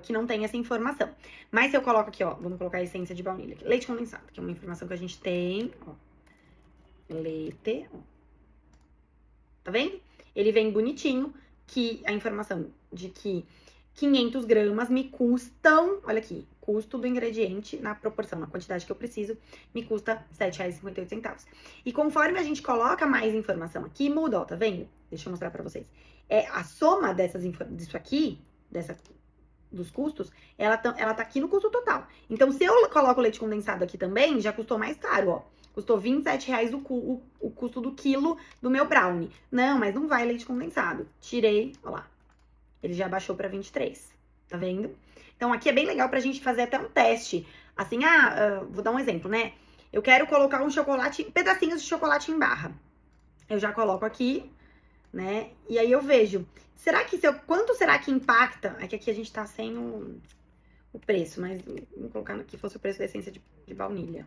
S1: que não tem essa informação. Mas se eu coloco aqui, ó, vamos colocar a essência de baunilha aqui, leite condensado, que é uma informação que a gente tem, ó, leite, ó. Tá vendo? Ele vem bonitinho, que a informação de que 500 gramas me custam, olha aqui, custo do ingrediente na proporção, na quantidade que eu preciso, me custa R$ 7,58. E conforme a gente coloca mais informação aqui, muda, ó, tá vendo? Deixa eu mostrar pra vocês. A soma disso aqui, dos custos, ela tá aqui no custo total. Então, se eu coloco o leite condensado aqui também, já custou mais caro, ó. Custou R$ 27,00 o custo do quilo do meu brownie. Não, mas não vai leite condensado. Tirei, ó lá. Ele já baixou pra 23, tá vendo? Então, aqui é bem legal pra gente fazer até um teste. Assim, vou dar um exemplo, né? Eu quero colocar um chocolate, pedacinhos de chocolate em barra. Eu já coloco aqui, né? E aí eu vejo, quanto será que impacta? É que aqui a gente tá sem o preço, mas vamos colocar aqui, fosse o preço da essência de baunilha.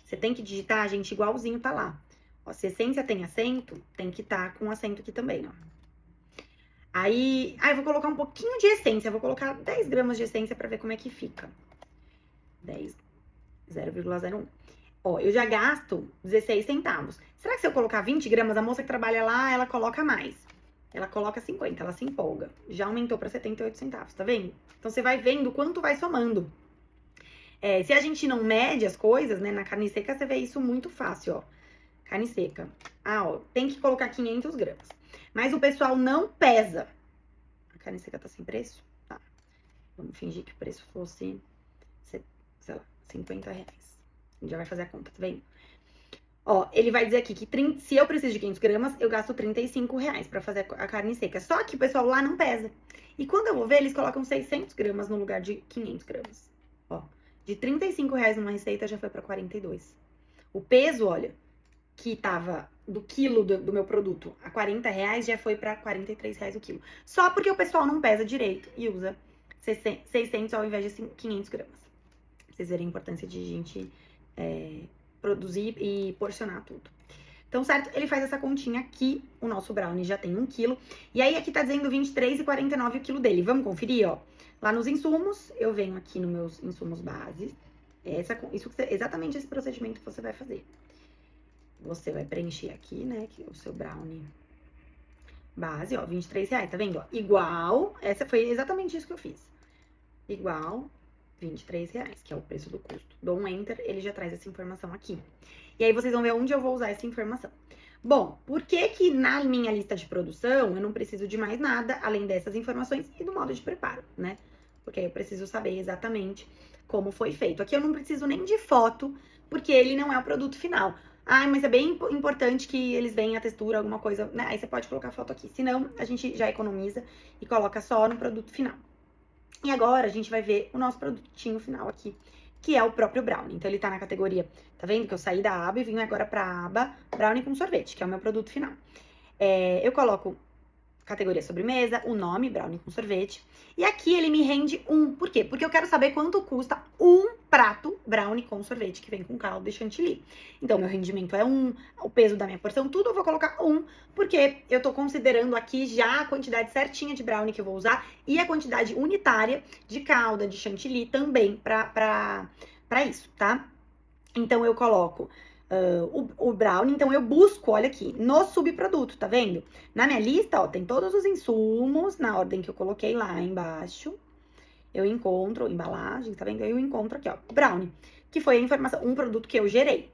S1: Você tem que digitar, gente, igualzinho tá lá. Ó, se essência tem acento, tem que estar com acento aqui também, ó. Aí, eu vou colocar um pouquinho de essência, eu vou colocar 10 gramas de essência pra ver como é que fica. 10, 0,01. Ó, eu já gasto 16 centavos. Será que se eu colocar 20 gramas, a moça que trabalha lá, ela coloca mais? Ela coloca 50, ela se empolga. Já aumentou pra 78 centavos, tá vendo? Então, você vai vendo quanto vai somando. Se a gente não mede as coisas, né, na carne seca, você vê isso muito fácil, ó. Carne seca. Ó, tem que colocar 500 gramas. Mas o pessoal não pesa. A carne seca tá sem preço? Tá. Vamos fingir que o preço fosse, sei lá, R$50. A gente já vai fazer a conta, tá vendo? Ó, ele vai dizer aqui que se eu preciso de 500 gramas, eu gasto R$35 pra fazer a carne seca. Só que o pessoal lá não pesa. E quando eu vou ver, eles colocam 600 gramas no lugar de 500 gramas. Ó, de R$35 numa receita já foi pra 42. O peso, olha, que tava do quilo do meu produto a R$40 já foi pra R$43 o quilo. Só porque o pessoal não pesa direito e usa 600 ao invés de 500 gramas. Pra vocês verem a importância de a gente produzir e porcionar tudo. Então, certo? Ele faz essa continha aqui, o nosso brownie já tem 1 quilo. E aí, aqui tá dizendo R$23,49 o quilo dele. Vamos conferir, ó. Lá nos insumos, eu venho aqui nos meus insumos base. Exatamente esse procedimento que você vai fazer. Você vai preencher aqui, né, que é o seu brownie base, ó, R$23, tá vendo? Ó, igual, essa foi exatamente isso que eu fiz. Igual R$23, que é o preço do custo. Dou um Enter, ele já traz essa informação aqui. E aí, vocês vão ver onde eu vou usar essa informação. Bom, por que na minha lista de produção eu não preciso de mais nada, além dessas informações e do modo de preparo, né? Porque aí eu preciso saber exatamente como foi feito. Aqui eu não preciso nem de foto, porque ele não é o produto final. Mas é bem importante que eles venham a textura, alguma coisa, né? Aí você pode colocar foto aqui. Senão, a gente já economiza e coloca só no produto final. E agora, a gente vai ver o nosso produtinho final aqui, que é o próprio brownie. Então, ele tá na categoria, tá vendo que eu saí da aba e vim agora pra aba brownie com sorvete, que é o meu produto final. Eu coloco categoria sobremesa, o nome, brownie com sorvete. E aqui ele me rende 1. Por quê? Porque eu quero saber quanto custa um prato brownie com sorvete que vem com calda e chantilly. Então, meu rendimento é 1, o peso da minha porção, tudo eu vou colocar 1, porque eu tô considerando aqui já a quantidade certinha de brownie que eu vou usar e a quantidade unitária de calda, de chantilly também pra isso, tá? Então, eu coloco o brownie, então eu busco, olha aqui, no subproduto, tá vendo? Na minha lista, ó, tem todos os insumos, na ordem que eu coloquei lá embaixo. Eu encontro embalagem, tá vendo? Eu encontro aqui, ó, brownie, que foi a informação, um produto que eu gerei.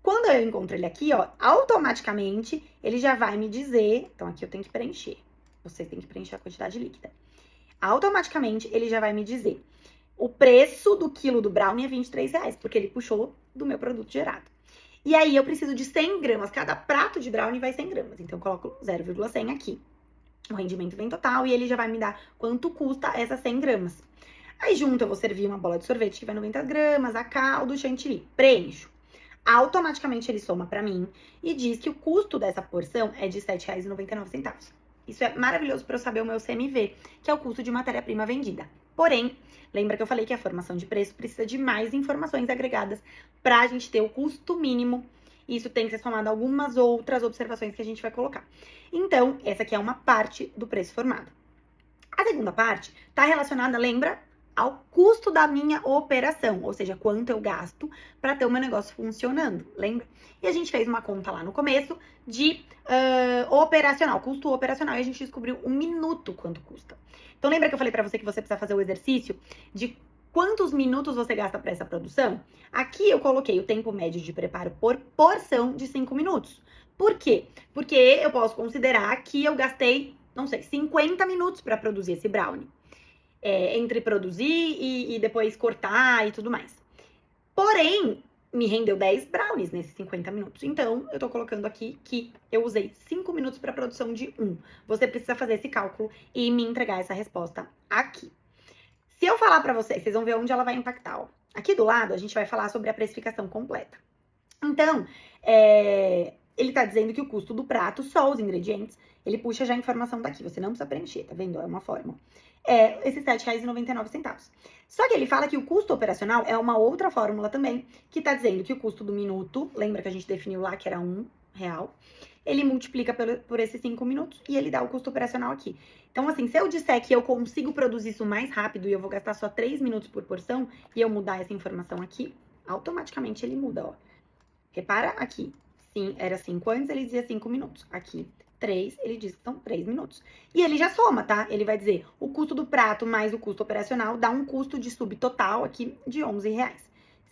S1: Quando eu encontro ele aqui, ó, automaticamente ele já vai me dizer, então aqui eu tenho que preencher. Vocês têm que preencher a quantidade líquida. Automaticamente ele já vai me dizer o preço do quilo do brownie é R$23, porque ele puxou do meu produto gerado. E aí eu preciso de 100 gramas, cada prato de brownie vai 100 gramas, então eu coloco 0,100 aqui. O rendimento vem total e ele já vai me dar quanto custa essas 100 gramas. Aí junto eu vou servir uma bola de sorvete que vai 90 gramas, a calda, o chantilly. Preencho. Automaticamente ele soma pra mim e diz que o custo dessa porção é de R$7,99. Isso é maravilhoso para eu saber o meu CMV, que é o custo de matéria-prima vendida. Porém, lembra que eu falei que a formação de preço precisa de mais informações agregadas para a gente ter o custo mínimo. Isso tem que ser somado a algumas outras observações que a gente vai colocar. Então, essa aqui é uma parte do preço formado. A segunda parte está relacionada, lembra, ao custo da minha operação, ou seja, quanto eu gasto para ter o meu negócio funcionando, lembra? E a gente fez uma conta lá no começo de operacional, custo operacional, e a gente descobriu 1 minuto quanto custa. Então, lembra que eu falei para você que você precisa fazer o exercício de quantos minutos você gasta para essa produção? Aqui eu coloquei o tempo médio de preparo por porção de 5 minutos. Por quê? Porque eu posso considerar que eu gastei, não sei, 50 minutos para produzir esse brownie. Entre produzir e depois cortar e tudo mais. Porém, me rendeu 10 brownies nesses 50 minutos. Então, eu tô colocando aqui que eu usei 5 minutos para produção de 1. Você precisa fazer esse cálculo e me entregar essa resposta aqui. Se eu falar para vocês, vocês vão ver onde ela vai impactar, ó. Aqui do lado, a gente vai falar sobre a precificação completa. Então, ele tá dizendo que o custo do prato, só os ingredientes, ele puxa já a informação daqui. Você não precisa preencher, tá vendo? É uma fórmula. Esses R$7,99. Só que ele fala que o custo operacional é uma outra fórmula também, que tá dizendo que o custo do minuto, lembra que a gente definiu lá que era R$1, ele multiplica por esses 5 minutos e ele dá o custo operacional aqui. Então, assim, se eu disser que eu consigo produzir isso mais rápido e eu vou gastar só 3 minutos por porção e eu mudar essa informação aqui, automaticamente ele muda, ó. Repara aqui, sim, era 5 antes, ele dizia 5 minutos. Aqui, 3, ele diz que são 3 minutos. E ele já soma, tá? Ele vai dizer o custo do prato mais o custo operacional dá um custo de subtotal aqui de R$11.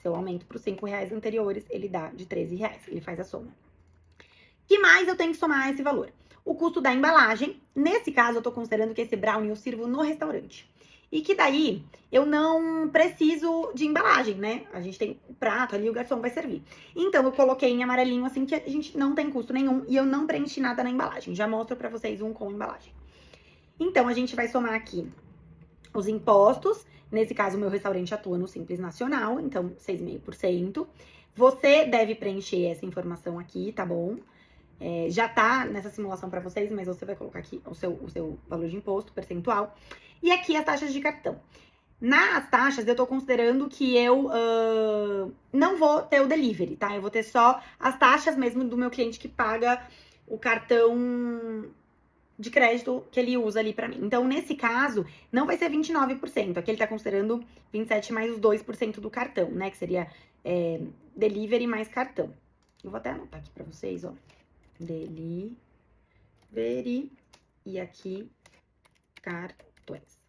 S1: Se eu aumento para os R$5 anteriores, ele dá de R$13. Ele faz a soma. Que mais eu tenho que somar esse valor? O custo da embalagem. Nesse caso, eu tô considerando que esse brownie eu sirvo no restaurante. E que daí, eu não preciso de embalagem, né? A gente tem o prato ali, o garçom vai servir. Então, eu coloquei em amarelinho, assim, que a gente não tem custo nenhum. E eu não preenchi nada na embalagem. Já mostro pra vocês um com embalagem. Então, a gente vai somar aqui os impostos. Nesse caso, o meu restaurante atua no Simples Nacional. Então, 6,5%. Você deve preencher essa informação aqui, tá bom? Já tá nessa simulação para vocês, mas você vai colocar aqui o seu valor de imposto, percentual. E aqui as taxas de cartão. Nas taxas, eu tô considerando que eu não vou ter o delivery, tá? Eu vou ter só as taxas mesmo do meu cliente que paga o cartão de crédito que ele usa ali pra mim. Então, nesse caso, não vai ser 29%. Aqui ele tá considerando 27% mais os 2% do cartão, né? Que seria delivery mais cartão. Eu vou até anotar aqui pra vocês, ó. Delivery e aqui cartões.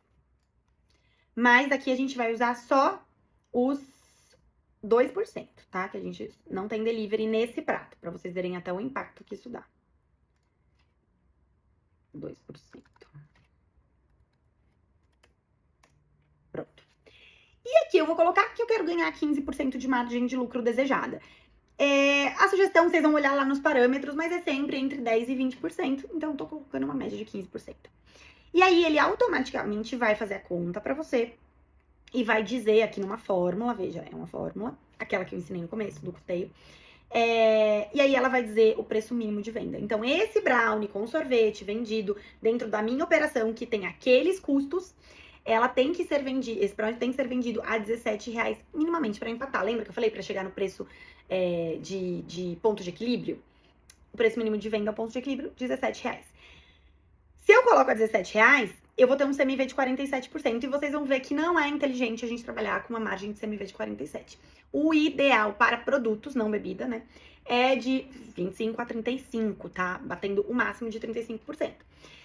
S1: Mas aqui a gente vai usar só os 2%, tá? Que a gente não tem delivery nesse prato, pra vocês verem até o impacto que isso dá. 2%. Pronto. E aqui eu vou colocar que eu quero ganhar 15% de margem de lucro desejada. A sugestão, vocês vão olhar lá nos parâmetros, mas é sempre entre 10% e 20%. Então, eu tô colocando uma média de 15%. E aí, ele automaticamente vai fazer a conta pra você e vai dizer aqui numa fórmula, veja, é uma fórmula, aquela que eu ensinei no começo do custeio. E aí, ela vai dizer o preço mínimo de venda. Então, esse brownie com sorvete vendido dentro da minha operação, que tem aqueles custos, ela tem que ser vendido, esse brownie tem que ser vendido a R$17 minimamente para empatar. Lembra que eu falei para chegar no preço de ponto de equilíbrio? O preço mínimo de venda ao ponto de equilíbrio, R$17. Se eu coloco a R$17, eu vou ter um CMV de 47%. E vocês vão ver que não é inteligente a gente trabalhar com uma margem de CMV de 47%. O ideal para produtos, não bebida, né? É de 25 a 35, tá? Batendo o máximo de 35%.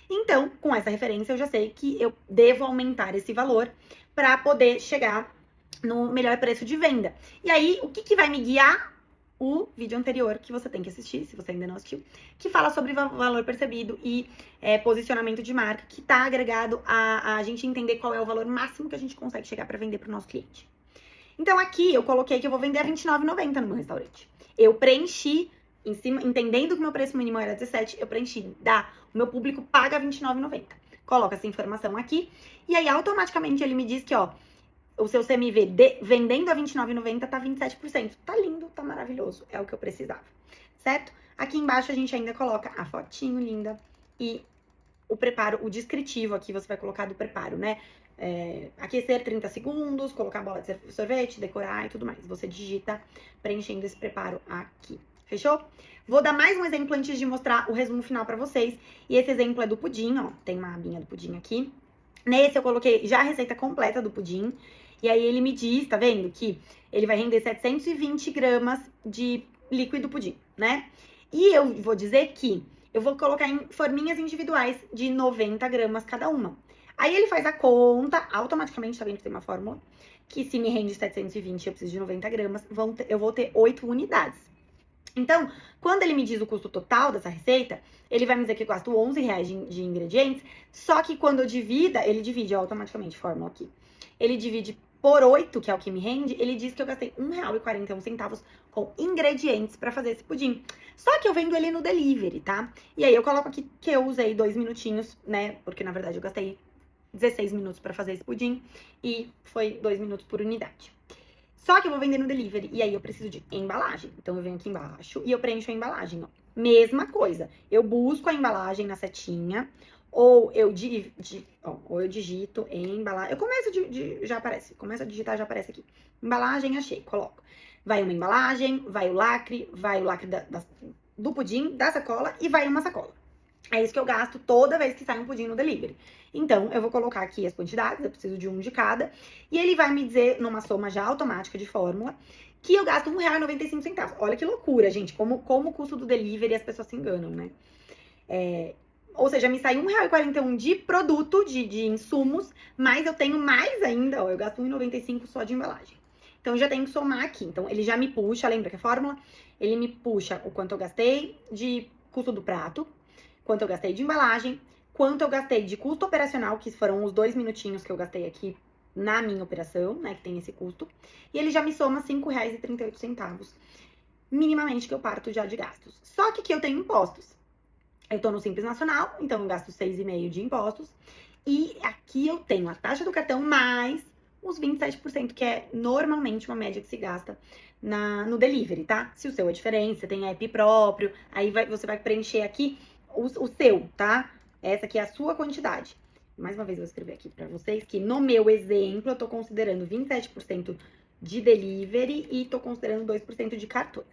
S1: Então, com essa referência, eu já sei que eu devo aumentar esse valor para poder chegar no melhor preço de venda. E aí, o que vai me guiar? O vídeo anterior que você tem que assistir, se você ainda não assistiu, que fala sobre valor percebido e posicionamento de marca, que tá agregado a gente entender qual é o valor máximo que a gente consegue chegar para vender para o nosso cliente. Então, aqui eu coloquei que eu vou vender a R$29,90 no meu restaurante. Eu preenchi, em cima, entendendo que o meu preço mínimo era 17, eu preenchi, o meu público paga R$29,90. Coloca essa informação aqui, e aí automaticamente ele me diz que, ó, o seu CMV vendendo a R$29,90 tá 27%. Tá lindo, tá maravilhoso. É o que eu precisava, certo? Aqui embaixo a gente ainda coloca a fotinho linda e o preparo, o descritivo aqui você vai colocar do preparo, né? Aquecer 30 segundos, colocar a bola de sorvete, decorar e tudo mais. Você digita preenchendo esse preparo aqui. Fechou? Vou dar mais um exemplo antes de mostrar o resumo final pra vocês. E esse exemplo é do pudim, ó. Tem uma abinha do pudim aqui. Nesse eu coloquei já a receita completa do pudim. E aí ele me diz, tá vendo? Que ele vai render 720 gramas de líquido pudim, né? E eu vou dizer que eu vou colocar em forminhas individuais de 90 gramas cada uma. Aí ele faz a conta, automaticamente, tá vendo que tem uma fórmula, que se me rende 720, eu preciso de 90 gramas, eu vou ter 8 unidades. Então, quando ele me diz o custo total dessa receita, ele vai me dizer que eu gasto R$11 de ingredientes, só que quando eu ele divide automaticamente, fórmula aqui. Ele divide por 8, que é o que me rende, ele diz que eu gastei R$1,41 com ingredientes pra fazer esse pudim. Só que eu vendo ele no delivery, tá? E aí eu coloco aqui que eu usei 2 minutinhos, né? Porque na verdade eu gastei 16 minutos pra fazer esse pudim e foi 2 minutos por unidade. Só que eu vou vender no delivery e aí eu preciso de embalagem. Então eu venho aqui embaixo e eu preencho a embalagem, ó. Mesma coisa. Eu busco a embalagem na setinha, ou eu digito embalagem. Eu começo já aparece. Começo a digitar, já aparece aqui. Embalagem, achei, coloco. Vai uma embalagem, vai o lacre do pudim, da sacola e vai uma sacola. É isso que eu gasto toda vez que sai um pudim no delivery. Então, eu vou colocar aqui as quantidades, eu preciso de um de cada. E ele vai me dizer, numa soma já automática de fórmula, que eu gasto R$1,95. Olha que loucura, gente, como o custo do delivery as pessoas se enganam, né? Ou seja, me sai R$1,41 de produto, de insumos, mas eu tenho mais ainda, ó, eu gasto R$1,95 só de embalagem. Então, eu já tenho que somar aqui. Então, ele já me puxa, lembra que a fórmula? Ele me puxa o quanto eu gastei de custo do prato, quanto eu gastei de embalagem, quanto eu gastei de custo operacional, que foram os 2 minutinhos que eu gastei aqui na minha operação, né, que tem esse custo. E ele já me soma R$5,38, minimamente, que eu parto já de gastos. Só que aqui eu tenho impostos. Eu tô no Simples Nacional, então eu gasto 6,5% de impostos. E aqui eu tenho a taxa do cartão mais os 27%, que é normalmente uma média que se gasta no delivery, tá? Se o seu é diferente, você tem app próprio, aí você vai preencher aqui o seu, tá? Essa aqui é a sua quantidade. Mais uma vez eu vou escrever aqui pra vocês que no meu exemplo eu tô considerando 27% de delivery e tô considerando 2% de cartões.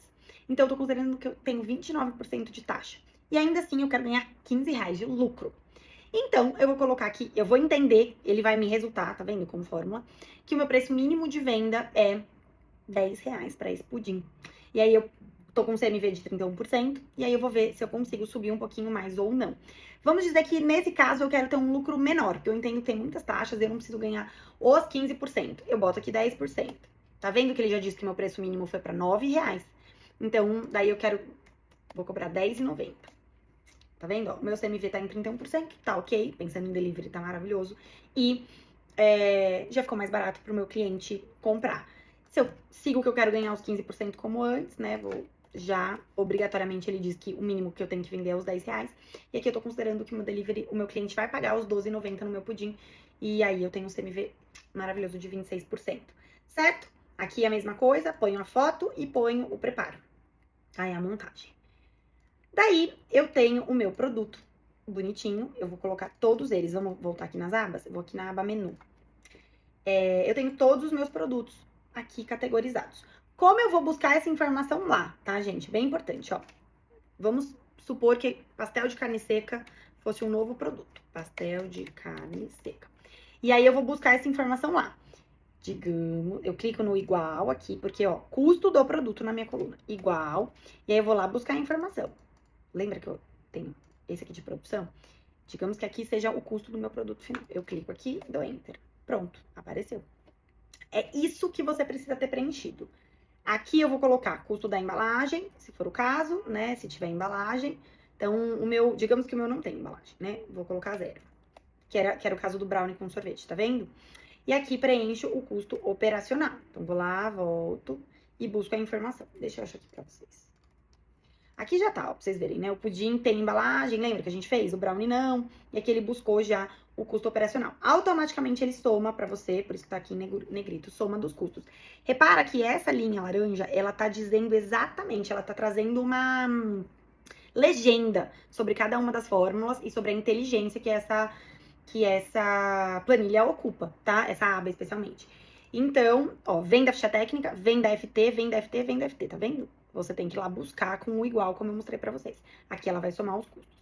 S1: Então eu tô considerando que eu tenho 29% de taxa. E ainda assim eu quero ganhar R$15 de lucro. Então, eu vou colocar aqui, eu vou entender, ele vai me resultar, tá vendo, como fórmula, que o meu preço mínimo de venda é R$10 para esse pudim. E aí, eu tô com um CMV de 31%, e aí eu vou ver se eu consigo subir um pouquinho mais ou não. Vamos dizer que, nesse caso, eu quero ter um lucro menor, porque eu entendo que tem muitas taxas e eu não preciso ganhar os 15%. Eu boto aqui 10%. Tá vendo que ele já disse que meu preço mínimo foi para R$9? Então, daí eu vou cobrar R$10,90. Tá vendo? Ó, meu CMV tá em 31%, tá ok. Pensando em delivery, tá maravilhoso. E já ficou mais barato pro meu cliente comprar. Se eu sigo que eu quero ganhar os 15% como antes, né? Obrigatoriamente, ele diz que o mínimo que eu tenho que vender é os R$10. E aqui eu tô considerando que o meu cliente vai pagar os R$12,90 no meu pudim. E aí eu tenho um CMV maravilhoso de 26%. Certo? Aqui é a mesma coisa, ponho a foto e ponho o preparo. Aí a montagem. Daí, eu tenho o meu produto bonitinho. Eu vou colocar todos eles. Vamos voltar aqui nas abas? Eu vou aqui na aba menu. eu tenho todos os meus produtos aqui categorizados. Como eu vou buscar essa informação lá, tá, gente? Bem importante, ó. Vamos supor que pastel de carne seca fosse um novo produto. Pastel de carne seca. E aí eu vou buscar essa informação lá. Digamos, eu clico no igual aqui, porque, ó, custo do produto na minha coluna. Igual. E aí eu vou lá buscar a informação. Lembra que eu tenho esse aqui de produção? Digamos que aqui seja o custo do meu produto final. Eu clico aqui, dou Enter. Pronto, apareceu. É isso que você precisa ter preenchido. Aqui eu vou colocar custo da embalagem, se for o caso, né? Se tiver embalagem. Então, o meu, digamos que o meu não tem embalagem, né? Vou colocar 0. Que era o caso do brownie com sorvete, tá vendo? E aqui preencho o custo operacional. Então, vou lá, volto e busco a informação. Deixa eu achar aqui pra vocês. Aqui já tá, ó, pra vocês verem, né? O pudim tem embalagem, lembra que a gente fez? O brownie não. E aqui ele buscou já o custo operacional. Automaticamente ele soma pra você, por isso que tá aqui em negrito, soma dos custos. Repara que essa linha laranja, ela tá dizendo exatamente, ela tá trazendo uma legenda sobre cada uma das fórmulas e sobre a inteligência que essa planilha ocupa, tá? Essa aba especialmente. Então, ó, vem da ficha técnica, vem da FT, vem da FT, vem da FT, tá vendo? Você tem que ir lá buscar com o igual, como eu mostrei pra vocês. Aqui ela vai somar os custos.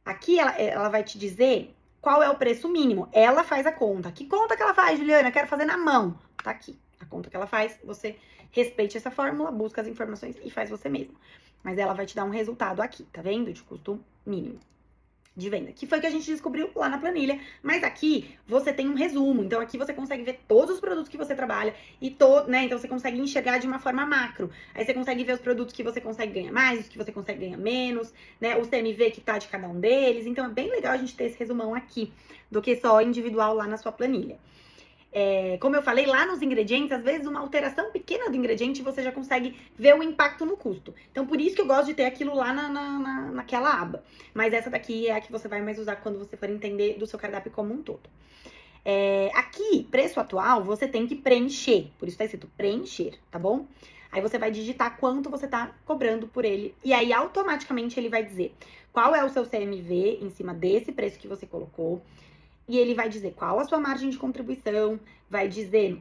S1: Aqui ela vai te dizer qual é o preço mínimo. Ela faz a conta. Que conta que ela faz, Juliana? Eu quero fazer na mão. Tá aqui. A conta que ela faz, você respeite essa fórmula, busca as informações e faz você mesmo. Mas ela vai te dar um resultado aqui, tá vendo? De custo mínimo de venda, que foi o que a gente descobriu lá na planilha, mas aqui você tem um resumo, então aqui você consegue ver todos os produtos que você trabalha e né, então você consegue enxergar de uma forma macro, aí você consegue ver os produtos que você consegue ganhar mais, os que você consegue ganhar menos, né, o CMV que tá de cada um deles, então é bem legal a gente ter esse resumão aqui, do que só individual lá na sua planilha. Como eu falei, lá nos ingredientes, às vezes uma alteração pequena do ingrediente você já consegue ver o impacto no custo. Então, por isso que eu gosto de ter aquilo lá naquela aba. Mas essa daqui é a que você vai mais usar quando você for entender do seu cardápio como um todo. Aqui, preço atual, você tem que preencher. Por isso tá escrito preencher, tá bom? Aí você vai digitar quanto você tá cobrando por ele. E aí, automaticamente, ele vai dizer qual é o seu CMV em cima desse preço que você colocou. E ele vai dizer qual a sua margem de contribuição, vai dizer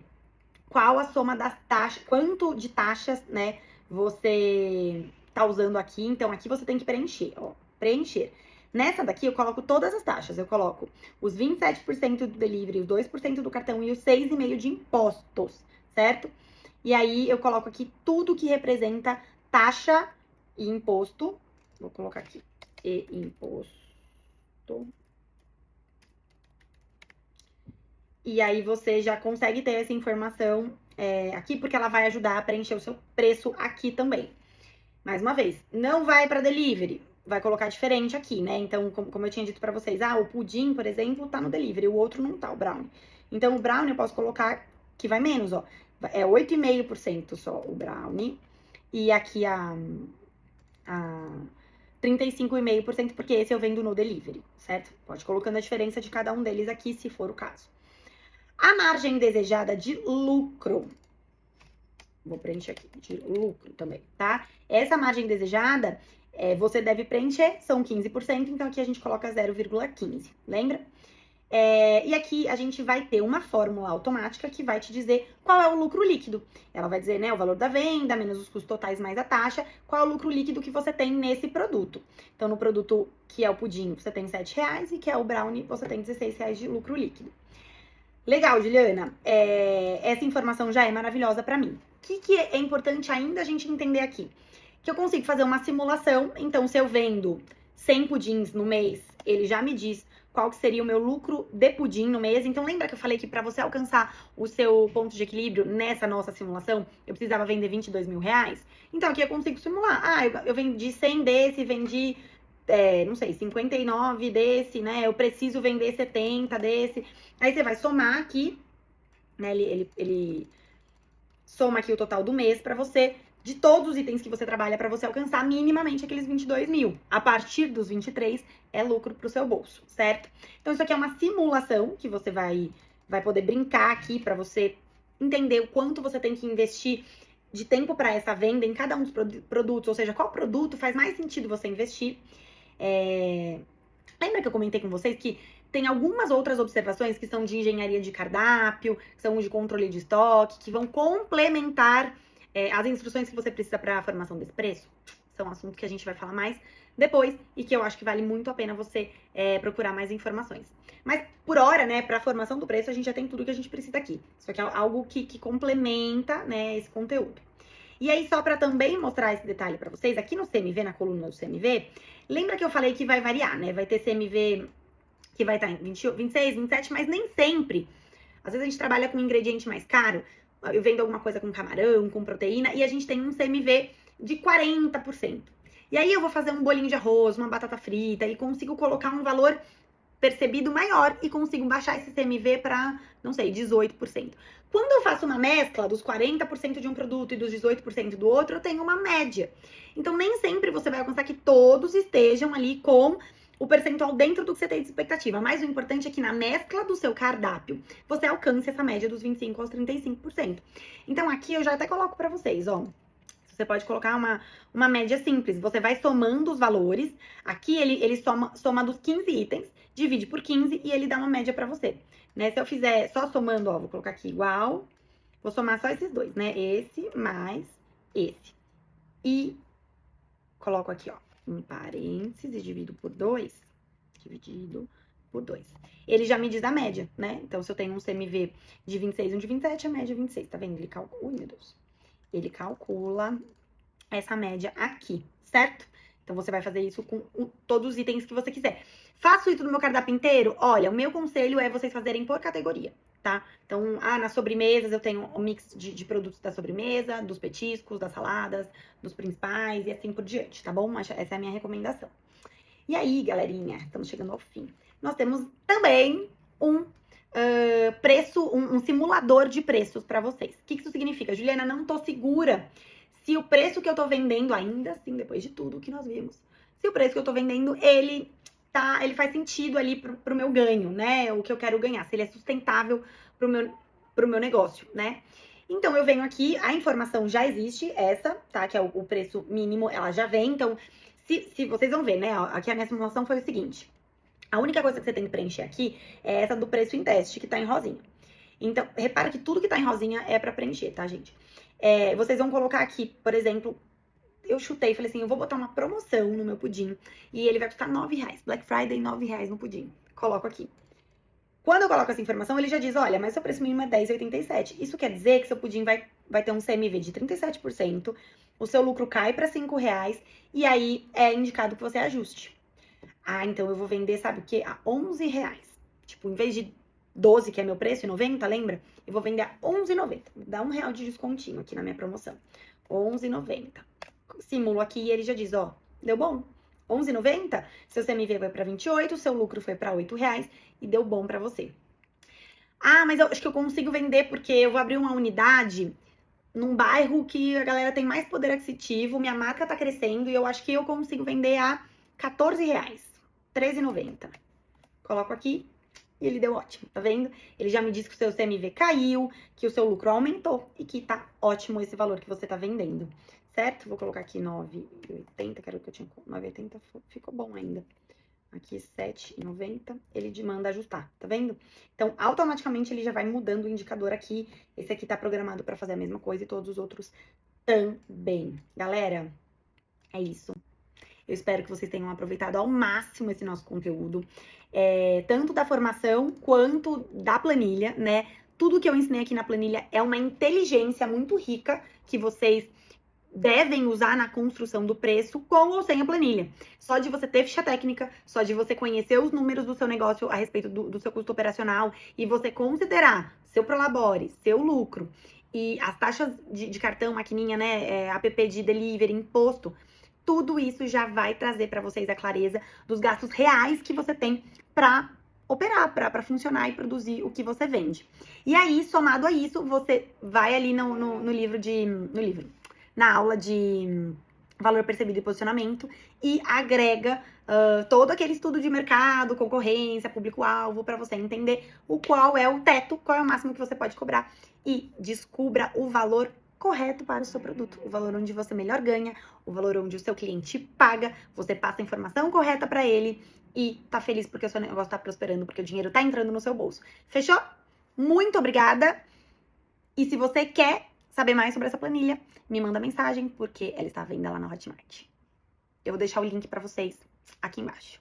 S1: qual a soma das taxas, quanto de taxas, né, você tá usando aqui. Então, aqui você tem que preencher, ó, preencher. Nessa daqui, eu coloco todas as taxas. Eu coloco os 27% do delivery, os 2% do cartão e os 6,5% de impostos, certo? E aí, eu coloco aqui tudo que representa taxa e imposto. Vou colocar aqui, e imposto. E aí você já consegue ter essa informação aqui, porque ela vai ajudar a preencher o seu preço aqui também. Mais uma vez, não vai para delivery, vai colocar diferente aqui, né? Então, como eu tinha dito para vocês, o pudim, por exemplo, tá no delivery, o outro não tá, o brownie. Então, o brownie eu posso colocar que vai menos, ó. É 8,5% só o brownie. E aqui a 35,5%, porque esse eu vendo no delivery, certo? Pode colocando a diferença de cada um deles aqui, se for o caso. A margem desejada de lucro. Vou preencher aqui, de lucro também, tá? Essa margem desejada, você deve preencher, são 15%, então aqui a gente coloca 0,15, lembra? E aqui a gente vai ter uma fórmula automática que vai te dizer qual é o lucro líquido. Ela vai dizer, né, o valor da venda, menos os custos totais mais a taxa, qual é o lucro líquido que você tem nesse produto. Então, no produto que é o pudim, você tem R$7 e que é o brownie, você tem R$16 de lucro líquido. Legal, Juliana. Essa informação já é maravilhosa para mim. O que é importante ainda a gente entender aqui? Que eu consigo fazer uma simulação. Então, se eu vendo 100 pudins no mês, ele já me diz qual que seria o meu lucro de pudim no mês. Então, lembra que eu falei que para você alcançar o seu ponto de equilíbrio nessa nossa simulação, eu precisava vender R$22 mil? Então, aqui eu consigo simular. Eu vendi 100 desse, vendi, não sei, 59 desse, né? Eu preciso vender 70 desse. Aí você vai somar aqui, né? Ele soma aqui o total do mês pra você, de todos os itens que você trabalha, pra você alcançar minimamente aqueles 22 mil. A partir dos 23 é lucro pro seu bolso, certo? Então, isso aqui é uma simulação que você vai poder brincar aqui pra você entender o quanto você tem que investir de tempo pra essa venda em cada um dos produtos, ou seja, qual produto faz mais sentido você investir. Lembra que eu comentei com vocês que Tem algumas outras observações que são de engenharia de cardápio, que são de controle de estoque, que vão complementar as instruções que você precisa para a formação desse preço. São assuntos que a gente vai falar mais depois e que eu acho que vale muito a pena você procurar mais informações. Mas, por hora, né, para a formação do preço, a gente já tem tudo que a gente precisa aqui. Isso aqui é algo que complementa, né, esse conteúdo. E aí, só para também mostrar esse detalhe para vocês, aqui no CMV, na coluna do CMV, lembra que eu falei que vai variar, né? Vai ter CMV que vai estar em 20, 26, 27, mas nem sempre. Às vezes a gente trabalha com um ingrediente mais caro, eu vendo alguma coisa com camarão, com proteína, e a gente tem um CMV de 40%. E aí eu vou fazer um bolinho de arroz, uma batata frita, e consigo colocar um valor percebido maior e consigo baixar esse CMV para, não sei, 18%. Quando eu faço uma mescla dos 40% de um produto e dos 18% do outro, eu tenho uma média. Então, nem sempre você vai alcançar que todos estejam ali com o percentual dentro do que você tem de expectativa. Mas o importante é que na mescla do seu cardápio, você alcance essa média dos 25% aos 35%. Então, aqui eu já até coloco para vocês, ó. Você pode colocar uma média simples. Você vai somando os valores. Aqui ele soma dos 15 itens, divide por 15 e ele dá uma média pra você. Né? Se eu fizer só somando, ó, vou colocar aqui igual. Vou somar só esses dois, né? Esse mais esse. E coloco aqui, ó, em parênteses, divido por 2. Dividido por 2. Ele já me diz a média, né? Então, se eu tenho um CMV de 26 e um de 27, a média é 26. Tá vendo? Ele calcula. Ui, meu Deus. Ele calcula essa média aqui, certo? Então, você vai fazer isso com todos os itens que você quiser. Faço isso no meu cardápio inteiro? Olha, o meu conselho é vocês fazerem por categoria, tá? Então, nas sobremesas eu tenho um mix de produtos da sobremesa, dos petiscos, das saladas, dos principais e assim por diante, tá bom? Essa é a minha recomendação. E aí, galerinha, estamos chegando ao fim. Nós temos também um preço, um simulador de preços para vocês. O que isso significa? Juliana, não tô segura se o preço que eu tô vendendo, ainda assim, depois de tudo que nós vimos, se o preço que eu tô vendendo, ele faz sentido ali pro meu ganho, né? O que eu quero ganhar, se ele é sustentável pro meu negócio, né? Então, eu venho aqui, a informação já existe, essa, tá? Que é o preço mínimo, ela já vem. Então, se vocês vão ver, né? Aqui a minha simulação foi o seguinte. A única coisa que você tem que preencher aqui é essa do preço em teste, que tá em rosinha. Então, repara que tudo que tá em rosinha é pra preencher, tá, gente? Vocês vão colocar aqui, por exemplo, eu chutei, falei assim, eu vou botar uma promoção no meu pudim e ele vai custar R$9. Black Friday, R$9 no pudim. Coloco aqui. Quando eu coloco essa informação, ele já diz, olha, mas seu preço mínimo é R$10,87. Isso quer dizer que seu pudim vai ter um CMV de 37%, o seu lucro cai para R$5 e aí é indicado que você ajuste. Então eu vou vender, sabe o quê? A R$11. Tipo, em vez de 12, que é meu preço, 90, lembra? Eu vou vender a R$11,90. Dá R$1 de descontinho aqui na minha promoção. R$11,90. Simulo aqui e ele já diz, ó, deu bom. R$11,90, seu CMV vai para 28, seu lucro foi para R$8 e deu bom para você. Mas eu acho que eu consigo vender porque eu vou abrir uma unidade num bairro que a galera tem mais poder aquisitivo, minha marca tá crescendo e eu acho que eu consigo vender a R$14, R$13,90. Coloco aqui e ele deu ótimo, tá vendo? Ele já me disse que o seu CMV caiu, que o seu lucro aumentou e que tá ótimo esse valor que você tá vendendo, certo? Vou colocar aqui 9,80, que era o que eu tinha. 9,80 ficou bom ainda. Aqui 7,90, ele manda ajustar, tá vendo? Então, automaticamente ele já vai mudando o indicador aqui. Esse aqui tá programado pra fazer a mesma coisa e todos os outros também. Galera, é isso. Eu espero que vocês tenham aproveitado ao máximo esse nosso conteúdo, tanto da formação quanto da planilha, né? Tudo que eu ensinei aqui na planilha é uma inteligência muito rica que vocês devem usar na construção do preço com ou sem a planilha. Só de você ter ficha técnica, só de você conhecer os números do seu negócio a respeito do seu custo operacional e você considerar seu prolabore, seu lucro e as taxas de cartão, maquininha, né, app de delivery, imposto, tudo isso já vai trazer para vocês a clareza dos gastos reais que você tem para operar, para funcionar e produzir o que você vende. E aí, somado a isso, você vai ali na aula de valor percebido e posicionamento e agrega todo aquele estudo de mercado, concorrência, público-alvo, para você entender qual é o teto, qual é o máximo que você pode cobrar e descubra o valor correto para o seu produto, o valor onde você melhor ganha, o valor onde o seu cliente paga, você passa a informação correta para ele e tá feliz porque o seu negócio tá prosperando, porque o dinheiro tá entrando no seu bolso. Fechou? Muito obrigada! E se você quer saber mais sobre essa planilha, me manda mensagem, porque ela está à venda lá na Hotmart. Eu vou deixar o link pra vocês aqui embaixo.